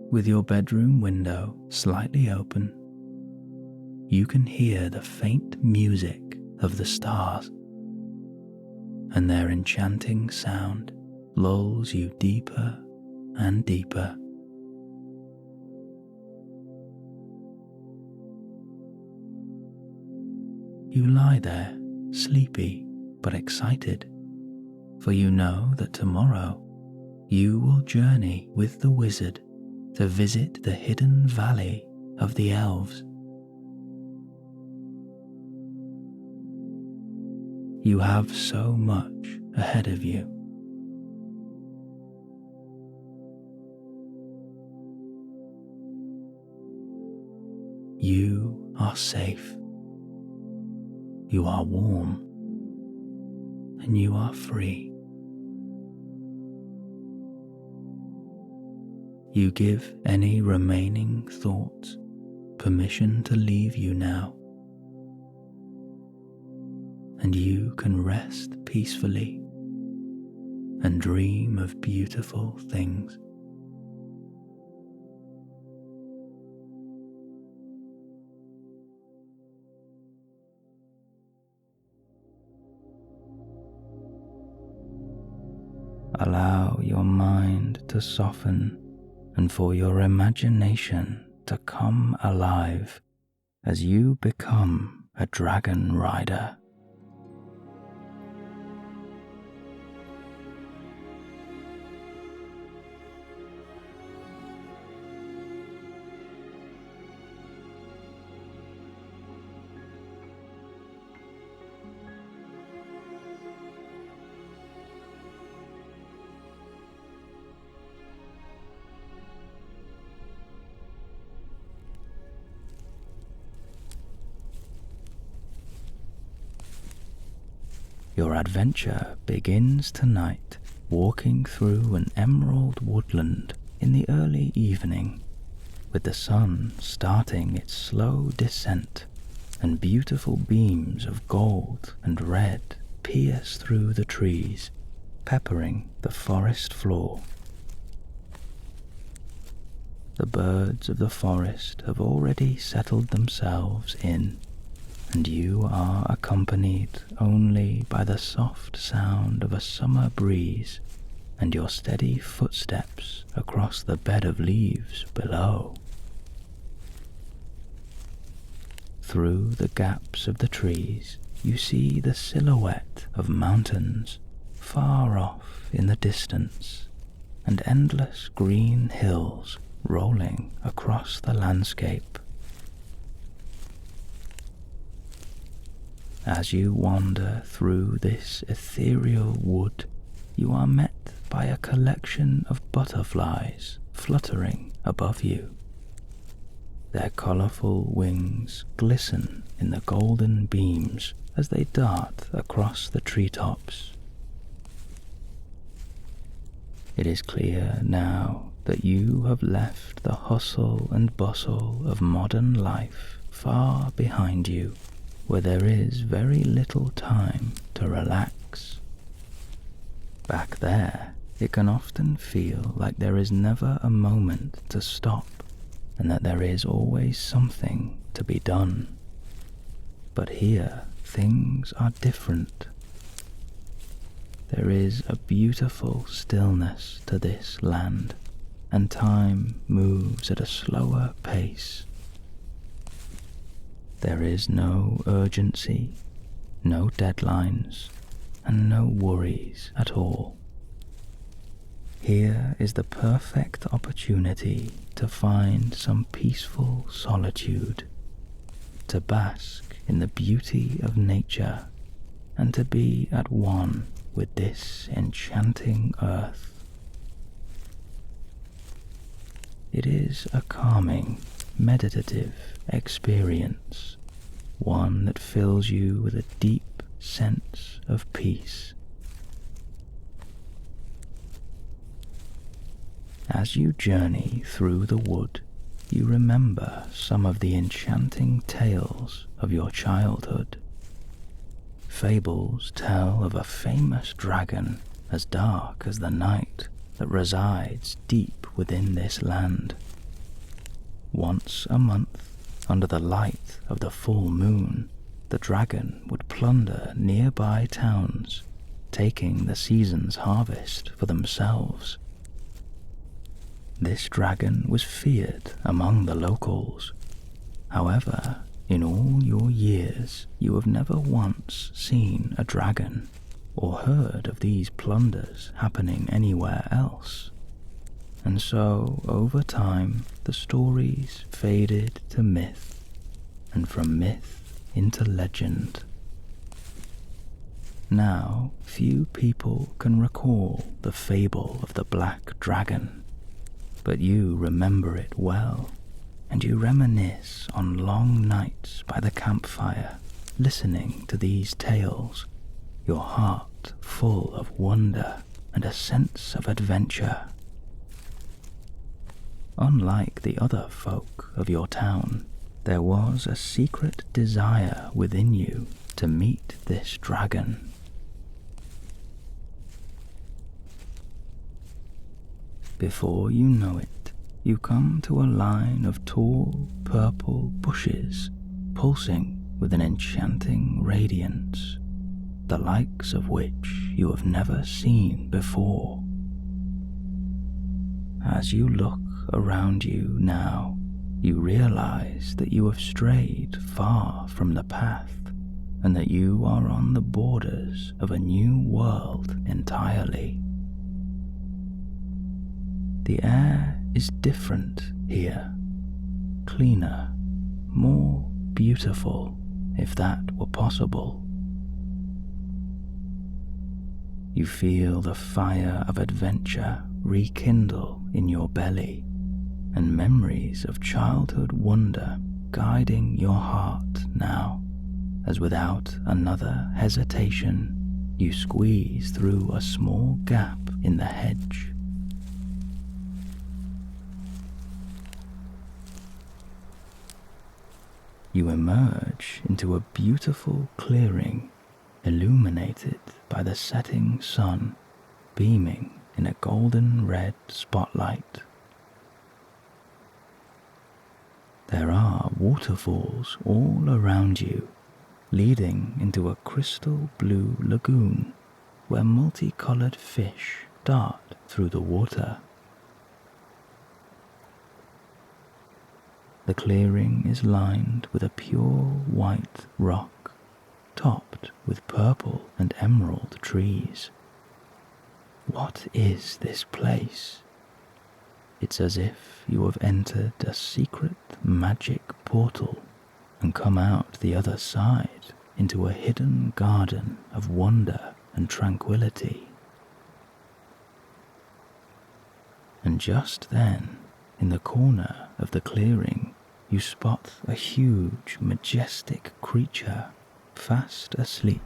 With your bedroom window slightly open, you can hear the faint music of the stars, and their enchanting sound lulls you deeper and deeper. You lie there, sleepy but excited, for you know that tomorrow you will journey with the wizard to visit the hidden valley of the elves. You have so much ahead of you. You are safe. You are warm, and you are free. You give any remaining thoughts permission to leave you now, and you can rest peacefully and dream of beautiful things. Allow your mind to soften and for your imagination to come alive as you become a dragon rider. Your adventure begins tonight, walking through an emerald woodland in the early evening, with the sun starting its slow descent, and beautiful beams of gold and red pierce through the trees, peppering the forest floor. The birds of the forest have already settled themselves in, and you are accompanied only by the soft sound of a summer breeze and your steady footsteps across the bed of leaves below. Through the gaps of the trees, you see the silhouette of mountains far off in the distance, and endless green hills rolling across the landscape. As you wander through this ethereal wood, you are met by a collection of butterflies fluttering above you. Their colourful wings glisten in the golden beams as they dart across the treetops. It is clear now that you have left the hustle and bustle of modern life far behind you, where there is very little time to relax. Back there, it can often feel like there is never a moment to stop, and that there is always something to be done. But here, things are different. There is a beautiful stillness to this land, and time moves at a slower pace. There is no urgency, no deadlines, and no worries at all. Here is the perfect opportunity to find some peaceful solitude, to bask in the beauty of nature, and to be at one with this enchanting earth. It is a calming, meditative experience, one that fills you with a deep sense of peace. As you journey through the wood, you remember some of the enchanting tales of your childhood. Fables tell of a famous dragon as dark as the night that resides deep within this land. Once a month, under the light of the full moon, the dragon would plunder nearby towns, taking the season's harvest for themselves. This dragon was feared among the locals. However, in all your years, you have never once seen a dragon or heard of these plunders happening anywhere else. And so, over time, the stories faded to myth, and from myth into legend. Now, few people can recall the fable of the Black Dragon, but you remember it well, and you reminisce on long nights by the campfire, listening to these tales, your heart full of wonder and a sense of adventure. Unlike the other folk of your town, there was a secret desire within you to meet this dragon. Before you know it, you come to a line of tall purple bushes pulsing with an enchanting radiance, the likes of which you have never seen before. As you look around you now, you realize that you have strayed far from the path and that you are on the borders of a new world entirely. The air is different here, cleaner, more beautiful, if that were possible. You feel the fire of adventure rekindle in your belly, and memories of childhood wonder guiding your heart now, as without another hesitation, you squeeze through a small gap in the hedge. You emerge into a beautiful clearing, illuminated by the setting sun, beaming in a golden red spotlight. There are waterfalls all around you, leading into a crystal blue lagoon where multicolored fish dart through the water. The clearing is lined with a pure white rock, topped with purple and emerald trees. What is this place? It's as if you have entered a secret magic portal and come out the other side into a hidden garden of wonder and tranquility. And just then, in the corner of the clearing, you spot a huge, majestic creature fast asleep.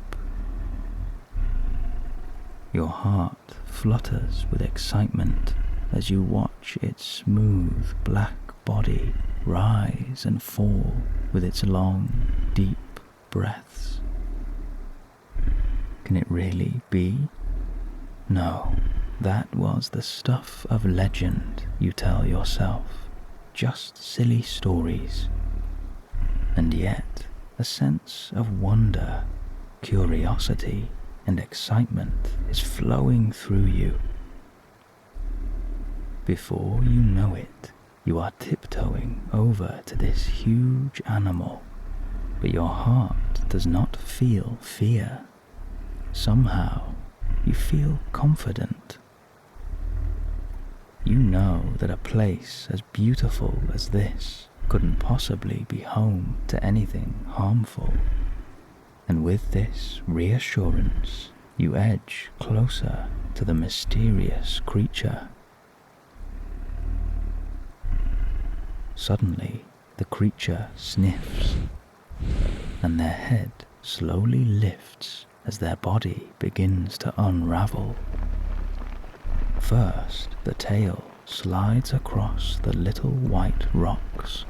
Your heart flutters with excitement as you watch its smooth black body rise and fall with its long, deep breaths. Can it really be? No, that was the stuff of legend, you tell yourself. Just silly stories. And yet, a sense of wonder, curiosity, and excitement is flowing through you. Before you know it, you are tiptoeing over to this huge animal, but your heart does not feel fear. Somehow, you feel confident. You know that a place as beautiful as this couldn't possibly be home to anything harmful. And with this reassurance, you edge closer to the mysterious creature. Suddenly, the creature sniffs, and their head slowly lifts as their body begins to unravel. First, the tail slides across the little white rocks.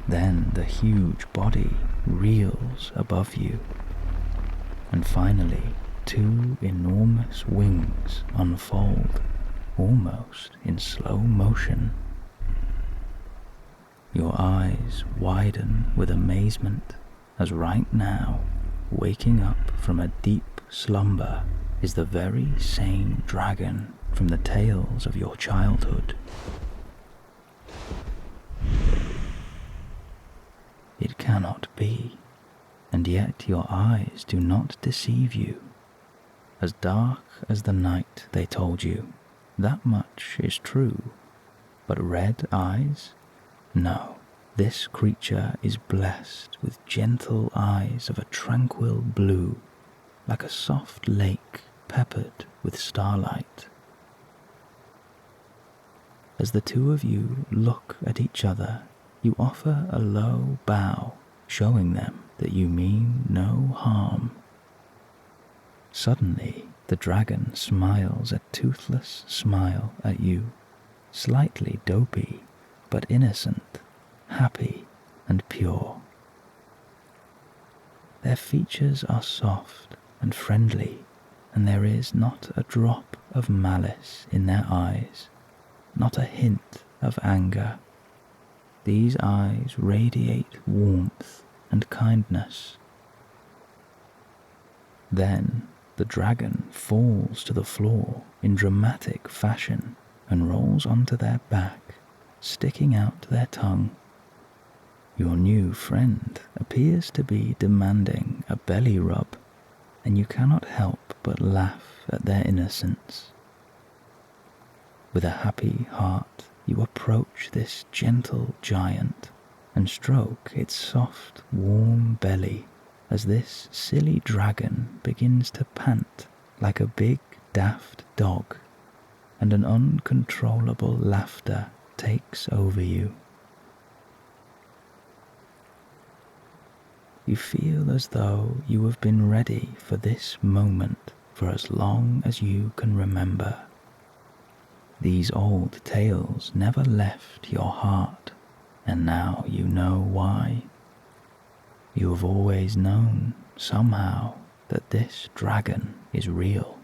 Then the huge body reels above you. And finally, two enormous wings unfold, almost in slow motion. Your eyes widen with amazement as right now, waking up from a deep slumber, is the very same dragon from the tales of your childhood. It cannot be, and yet your eyes do not deceive you. As dark as the night, they told you, that much is true. But red eyes? No, this creature is blessed with gentle eyes of a tranquil blue, like a soft lake peppered with starlight. As the two of you look at each other, you offer a low bow, showing them that you mean no harm. Suddenly, the dragon smiles a toothless smile at you, slightly dopey, but innocent, happy, and pure. Their features are soft and friendly, and there is not a drop of malice in their eyes, not a hint of anger. These eyes radiate warmth and kindness. Then the dragon falls to the floor in dramatic fashion and rolls onto their back, sticking out their tongue. Your new friend appears to be demanding a belly rub, and you cannot help but laugh at their innocence. With a happy heart, you approach this gentle giant and stroke its soft, warm belly as this silly dragon begins to pant like a big, daft dog, and an uncontrollable laughter takes over you. You feel as though you have been ready for this moment for as long as you can remember. These old tales never left your heart, and now you know why. You have always known, somehow, that this dragon is real.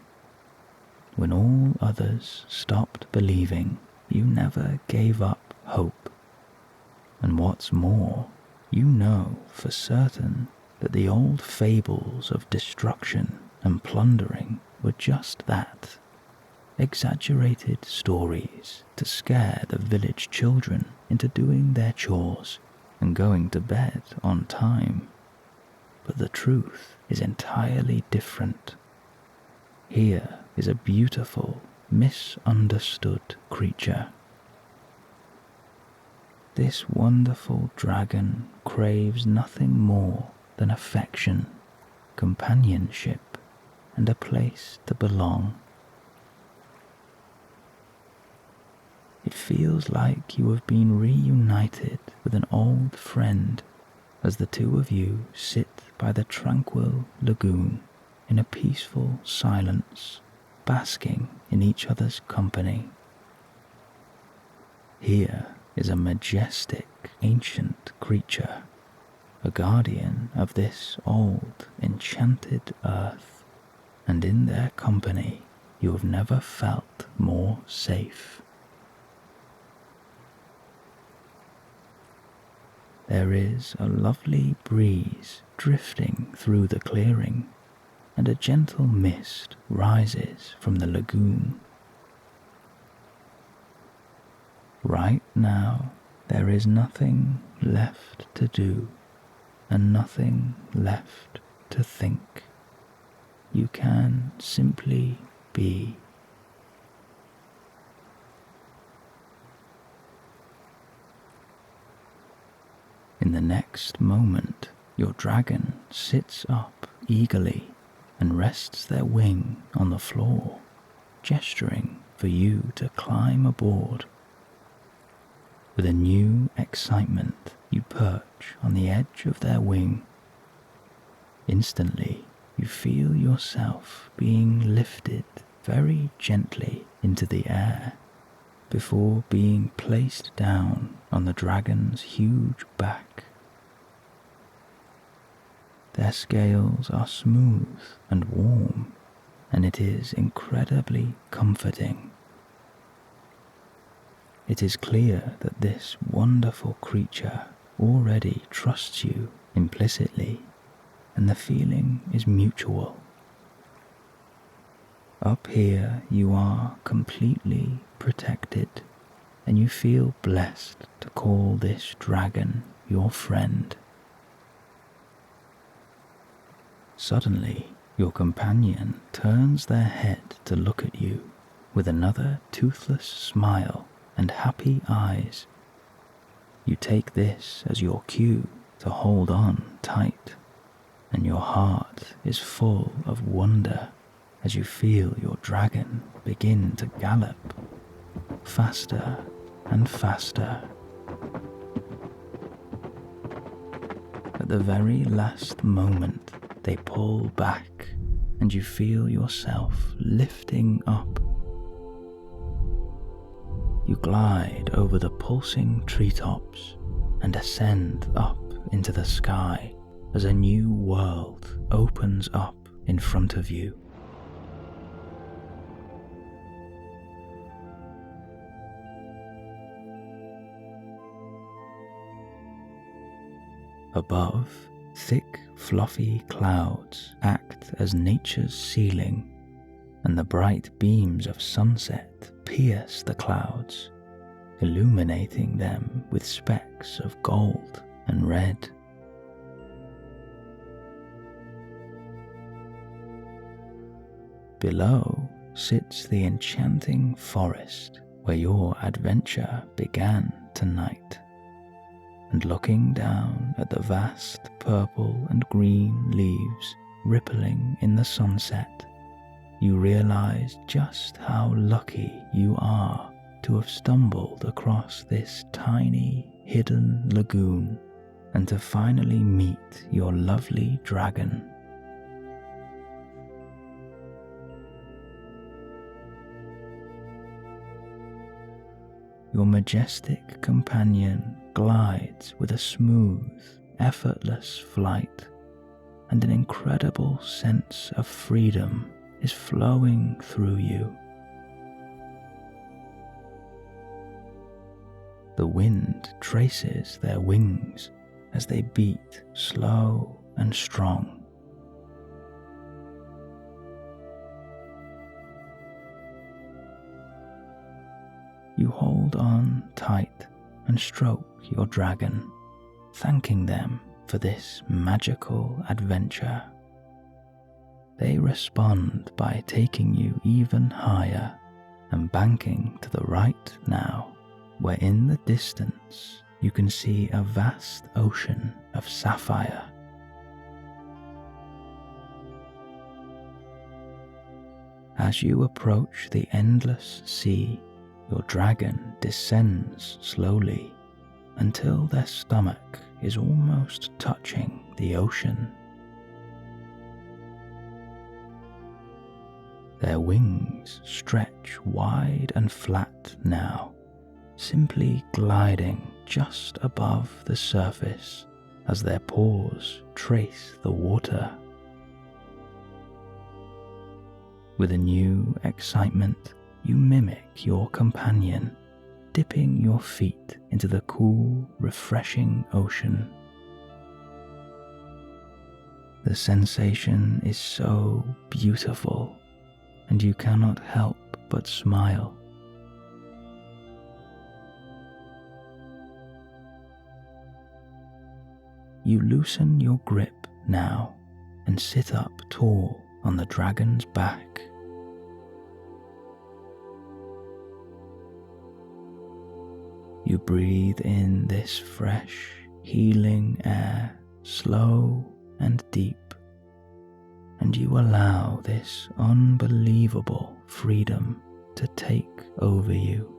When all others stopped believing, you never gave up hope. And what's more, you know for certain that the old fables of destruction and plundering were just that, exaggerated stories to scare the village children into doing their chores and going to bed on time. But the truth is entirely different. Here is a beautiful, misunderstood creature. This wonderful dragon craves nothing more than affection, companionship, and a place to belong. It feels like you have been reunited with an old friend as the two of you sit by the tranquil lagoon in a peaceful silence, basking in each other's company. Here is a majestic, ancient creature, a guardian of this old, enchanted earth, and in their company you have never felt more safe. There is a lovely breeze drifting through the clearing, and a gentle mist rises from the lagoon. Right now, there is nothing left to do, and nothing left to think. You can simply be. In the next moment, your dragon sits up eagerly and rests their wing on the floor, gesturing for you to climb aboard. With a new excitement, you perch on the edge of their wing. Instantly, you feel yourself being lifted very gently into the air before being placed down on the dragon's huge back. Their scales are smooth and warm, and it is incredibly comforting. It is clear that this wonderful creature already trusts you implicitly, and the feeling is mutual. Up here you are completely protected, and you feel blessed to call this dragon your friend. Suddenly, your companion turns their head to look at you with another toothless smile and happy eyes. You take this as your cue to hold on tight, and your heart is full of wonder as you feel your dragon begin to gallop, faster and faster. At the very last moment, they pull back, and you feel yourself lifting up. you glide over the pulsing treetops and ascend up into the sky as a new world opens up in front of you. Above, thick, fluffy clouds act as nature's ceiling, and the bright beams of sunset pierce the clouds, illuminating them with specks of gold and red. Below sits the enchanting forest where your adventure began tonight, and looking down at the vast purple and green leaves rippling in the sunset, you realize just how lucky you are to have stumbled across this tiny, hidden lagoon and to finally meet your lovely dragon. Your majestic companion glides with a smooth, effortless flight, and an incredible sense of freedom is flowing through you. The wind traces their wings as they beat slow and strong. You hold on tight and stroke your dragon, thanking them for this magical adventure. They respond by taking you even higher and banking to the right now, where in the distance you can see a vast ocean of sapphire. As you approach the endless sea, your dragon descends slowly until their stomach is almost touching the ocean. Their wings stretch wide and flat now, simply gliding just above the surface as their paws trace the water. With a new excitement, you mimic your companion, dipping your feet into the cool, refreshing ocean. The sensation is so beautiful, and you cannot help but smile. You loosen your grip now and sit up tall on the dragon's back. You breathe in this fresh, healing air, slow and deep, and you allow this unbelievable freedom to take over you.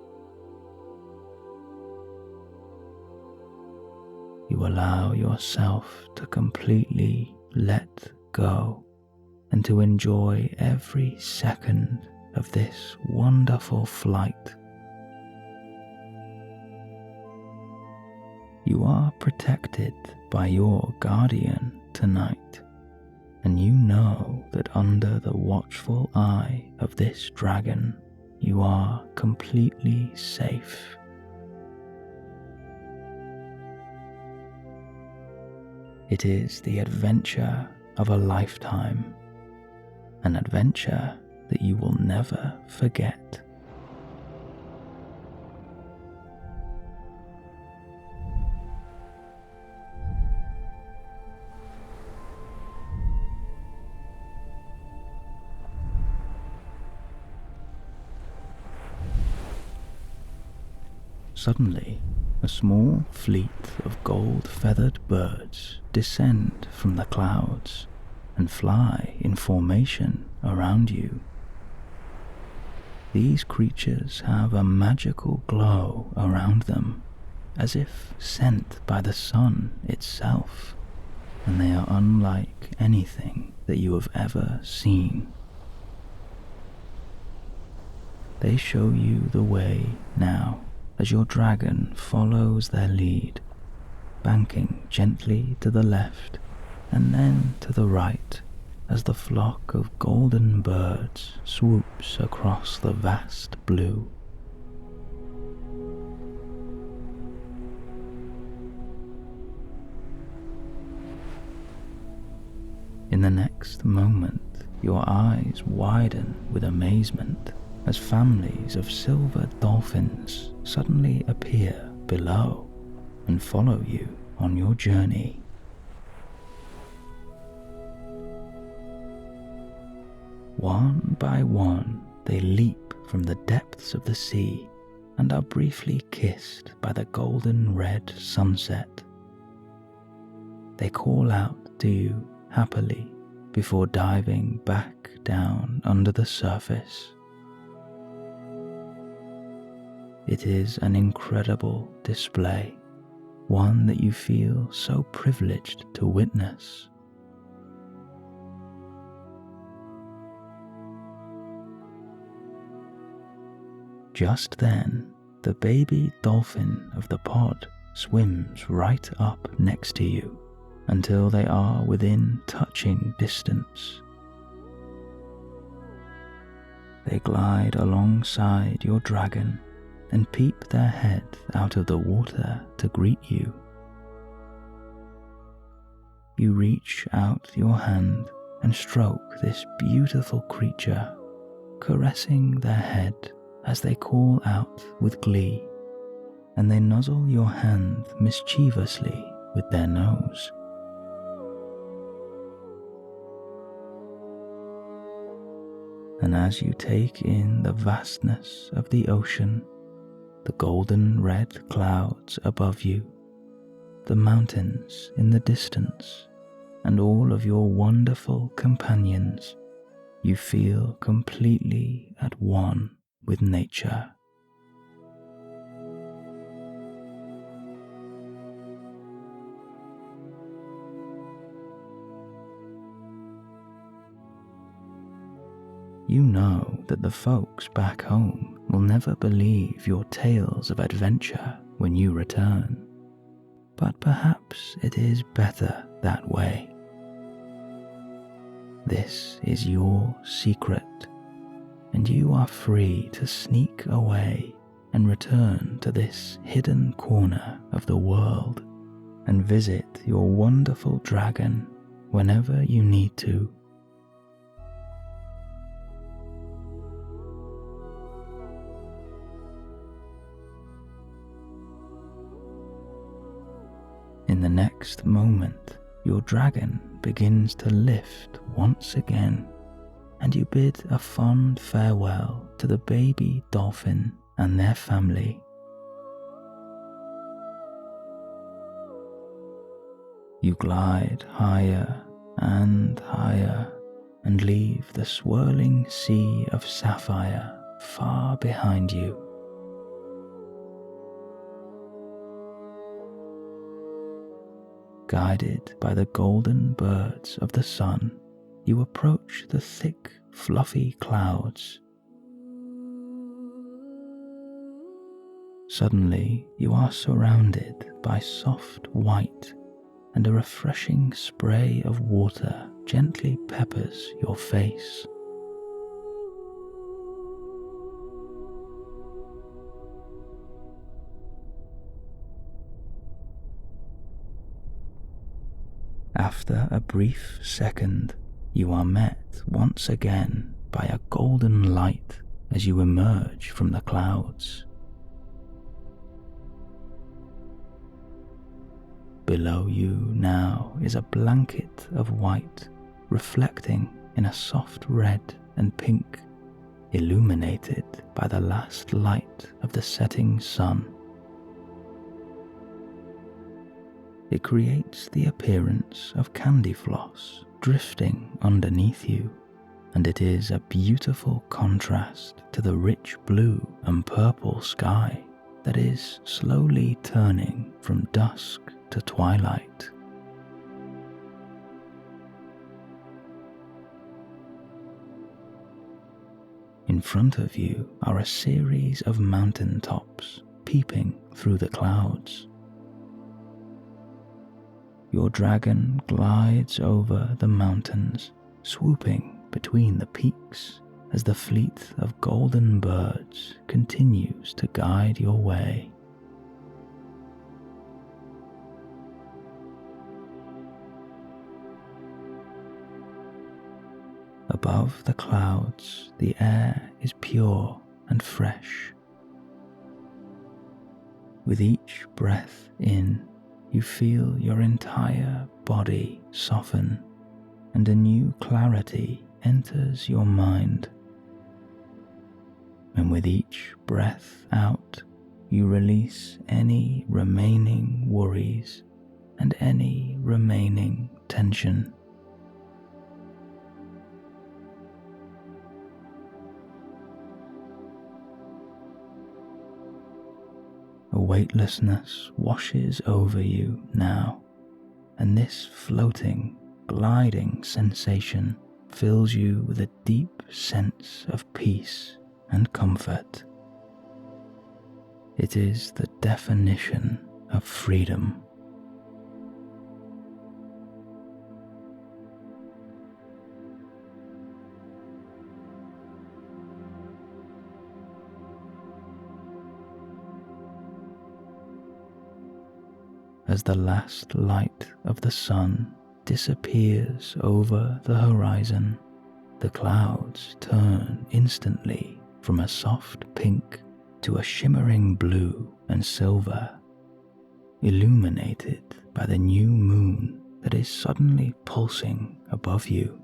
You allow yourself to completely let go and to enjoy every second of this wonderful flight. You are protected by your guardian tonight, and you know that under the watchful eye of this dragon, you are completely safe. It is the adventure of a lifetime, an adventure that you will never forget. Suddenly, a small fleet of gold-feathered birds descend from the clouds and fly in formation around you. These creatures have a magical glow around them, as if sent by the sun itself, and they are unlike anything that you have ever seen. They show you the way now as your dragon follows their lead, banking gently to the left and then to the right as the flock of golden birds swoops across the vast blue. In the next moment, your eyes widen with amazement as families of silver dolphins suddenly appear below and follow you on your journey. One by one, they leap from the depths of the sea and are briefly kissed by the golden red sunset. They call out to you happily before diving back down under the surface. It is an incredible display, one that you feel so privileged to witness. Just then, the baby dolphin of the pod swims right up next to you until they are within touching distance. They glide alongside your dragon and peep their head out of the water to greet you. You reach out your hand and stroke this beautiful creature, caressing their head as they call out with glee, and they nuzzle your hand mischievously with their nose. And as you take in the vastness of the ocean, the golden red clouds above you, the mountains in the distance, and all of your wonderful companions, you feel completely at one with nature. You know that the folks back home will never believe your tales of adventure when you return, but perhaps it is better that way. This is your secret, and you are free to sneak away and return to this hidden corner of the world and visit your wonderful dragon whenever you need to. In the next moment, your dragon begins to lift once again, and you bid a fond farewell to the baby dolphin and their family. You glide higher and higher and leave the swirling sea of sapphire far behind you. Guided by the golden birds of the sun, you approach the thick, fluffy clouds. Suddenly, you are surrounded by soft white, and a refreshing spray of water gently peppers your face. After a brief second, you are met once again by a golden light as you emerge from the clouds. Below you now is a blanket of white, reflecting in a soft red and pink, illuminated by the last light of the setting sun. It creates the appearance of candy floss drifting underneath you, and it is a beautiful contrast to the rich blue and purple sky that is slowly turning from dusk to twilight. In front of you are a series of mountain tops peeping through the clouds. Your dragon glides over the mountains, swooping between the peaks as the fleet of golden birds continues to guide your way. Above the clouds, the air is pure and fresh. With each breath in, you feel your entire body soften, and a new clarity enters your mind. And with each breath out, you release any remaining worries and any remaining tension. A weightlessness washes over you now, and this floating, gliding sensation fills you with a deep sense of peace and comfort. It is the definition of freedom. As the last light of the sun disappears over the horizon, the clouds turn instantly from a soft pink to a shimmering blue and silver, illuminated by the new moon that is suddenly pulsing above you.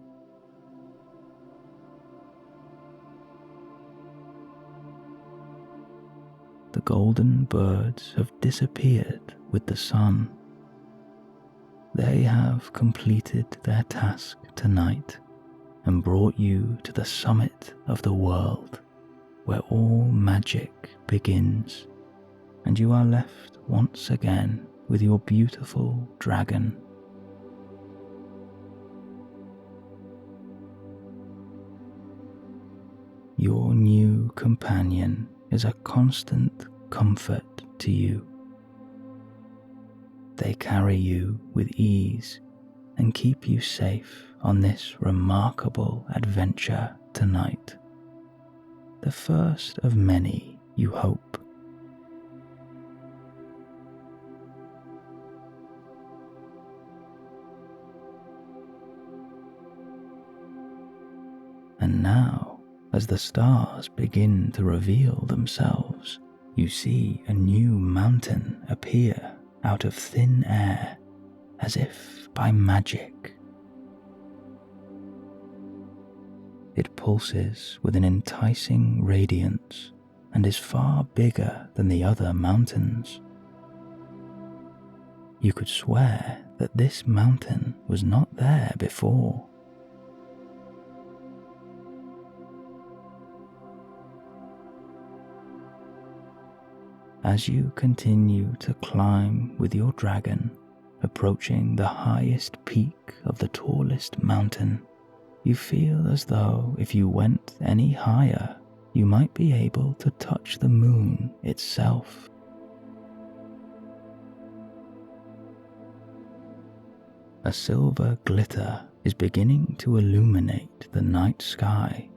The golden birds have disappeared with the sun. They have completed their task tonight and brought you to the summit of the world, where all magic begins, and you are left once again with your beautiful dragon. Your new companion is a constant comfort to you. They carry you with ease and keep you safe on this remarkable adventure tonight, the first of many, you hope. And now, as the stars begin to reveal themselves, you see a new mountain appear out of thin air, as if by magic. It pulses with an enticing radiance and is far bigger than the other mountains. You could swear that this mountain was not there before. As you continue to climb with your dragon, approaching the highest peak of the tallest mountain, you feel as though if you went any higher, you might be able to touch the moon itself. A silver glitter is beginning to illuminate the night sky,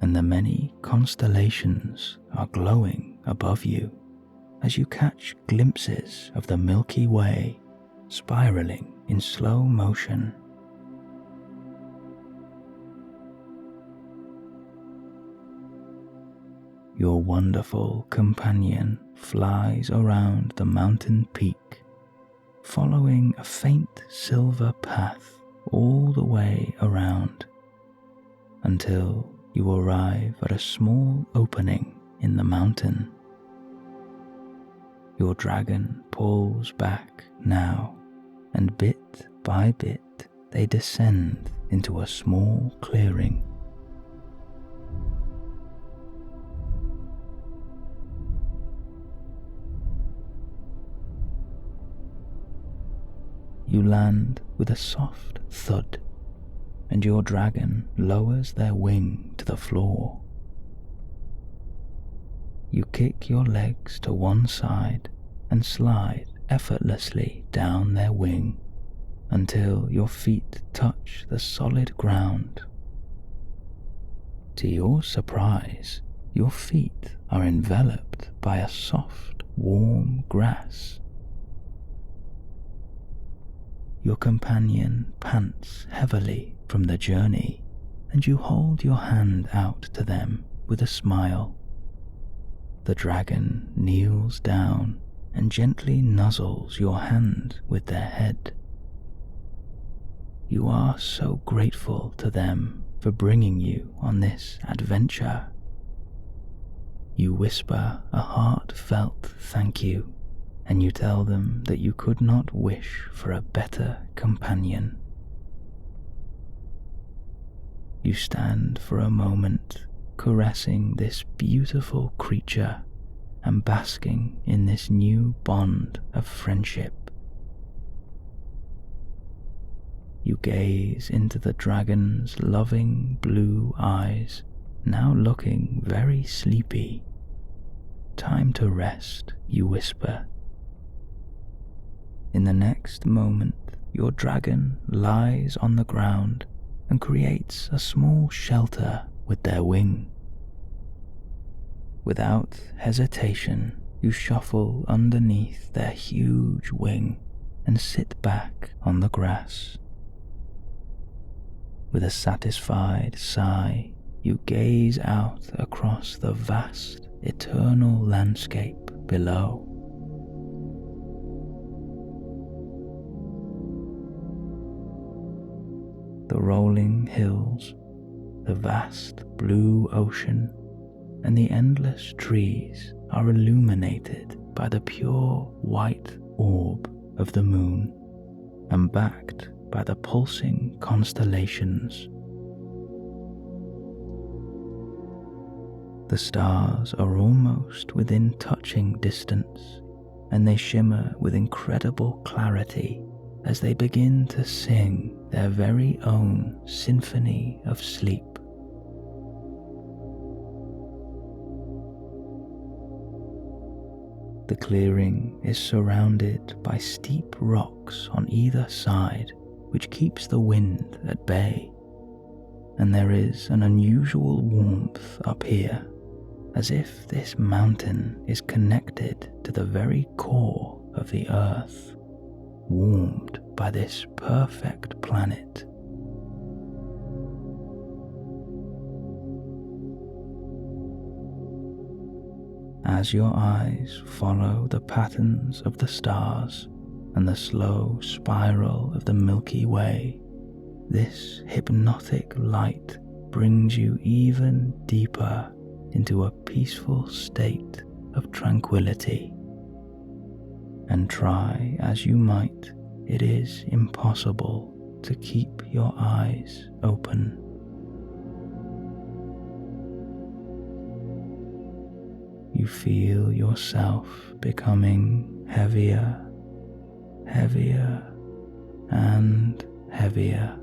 and the many constellations are glowing above you as you catch glimpses of the Milky Way spiraling in slow motion. Your wonderful companion flies around the mountain peak, following a faint silver path all the way around, until you arrive at a small opening in the mountain. Your dragon pulls back now, and bit by bit they descend into a small clearing. You land with a soft thud, and your dragon lowers their wing to the floor, You kick your legs to one side and slide effortlessly down their wing until your feet touch the solid ground. To your surprise, your feet are enveloped by a soft, warm grass. Your companion pants heavily from the journey, and you hold your hand out to them with a smile. The dragon kneels down and gently nuzzles your hand with their head. You are so grateful to them for bringing you on this adventure. You whisper a heartfelt thank you, and you tell them that you could not wish for a better companion. You stand for a moment caressing this beautiful creature and basking in this new bond of friendship. You gaze into the dragon's loving blue eyes, now looking very sleepy. Time to rest, you whisper. In the next moment, your dragon lies on the ground and creates a small shelter with their wing. Without hesitation, you shuffle underneath their huge wing and sit back on the grass. With a satisfied sigh, you gaze out across the vast, eternal landscape below. The rolling hills, the vast blue ocean, and the endless trees are illuminated by the pure white orb of the moon and backed by the pulsing constellations. The stars are almost within touching distance, and they shimmer with incredible clarity as they begin to sing their very own symphony of sleep. The clearing is surrounded by steep rocks on either side, which keeps the wind at bay, and there is an unusual warmth up here, as if this mountain is connected to the very core of the earth, warmed by this perfect planet. As your eyes follow the patterns of the stars and the slow spiral of the Milky Way, this hypnotic light brings you even deeper into a peaceful state of tranquility. And try as you might, it is impossible to keep your eyes open. You feel yourself becoming heavier, heavier, and heavier,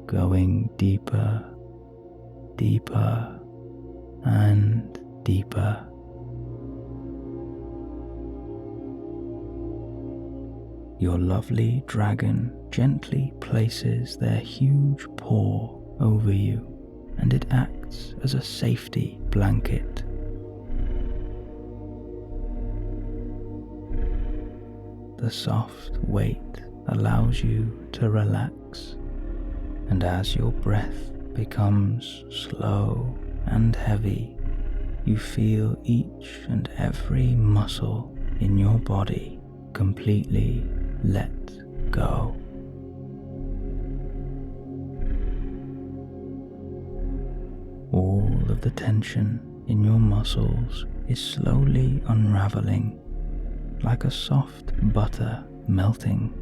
going deeper, deeper, and deeper. Your lovely dragon gently places their huge paw over you, and it acts as a safety blanket. The soft weight allows you to relax, and as your breath becomes slow and heavy, you feel each and every muscle in your body completely let go. All of the tension in your muscles is slowly unraveling, like a soft butter melting.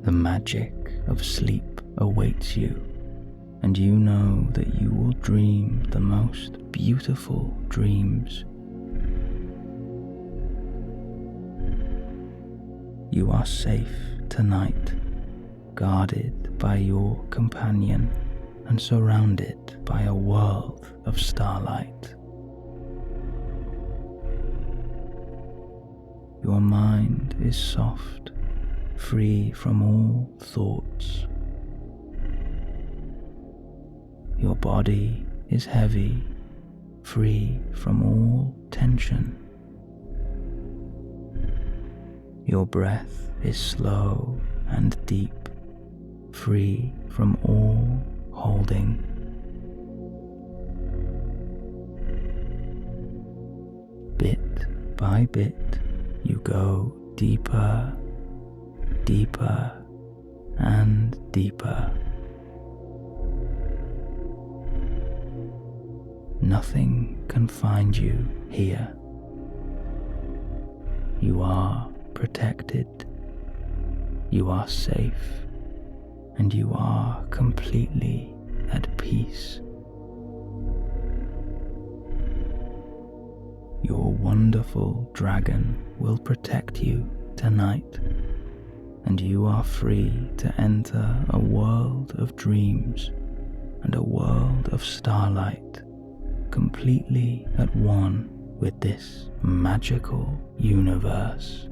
The magic of sleep awaits you, and you know that you will dream the most beautiful dreams. You are safe tonight, guarded by your companion and surrounded by a world of starlight. Your mind is soft, free from all thoughts. Your body is heavy, free from all tension. Your breath is slow and deep, free from all holding. Bit by bit, you go deeper, deeper, and deeper. Nothing can find you here. You are protected, you are safe, and you are completely at peace. Your wonderful dragon will protect you tonight, and you are free to enter a world of dreams and a world of starlight, completely at one with this magical universe.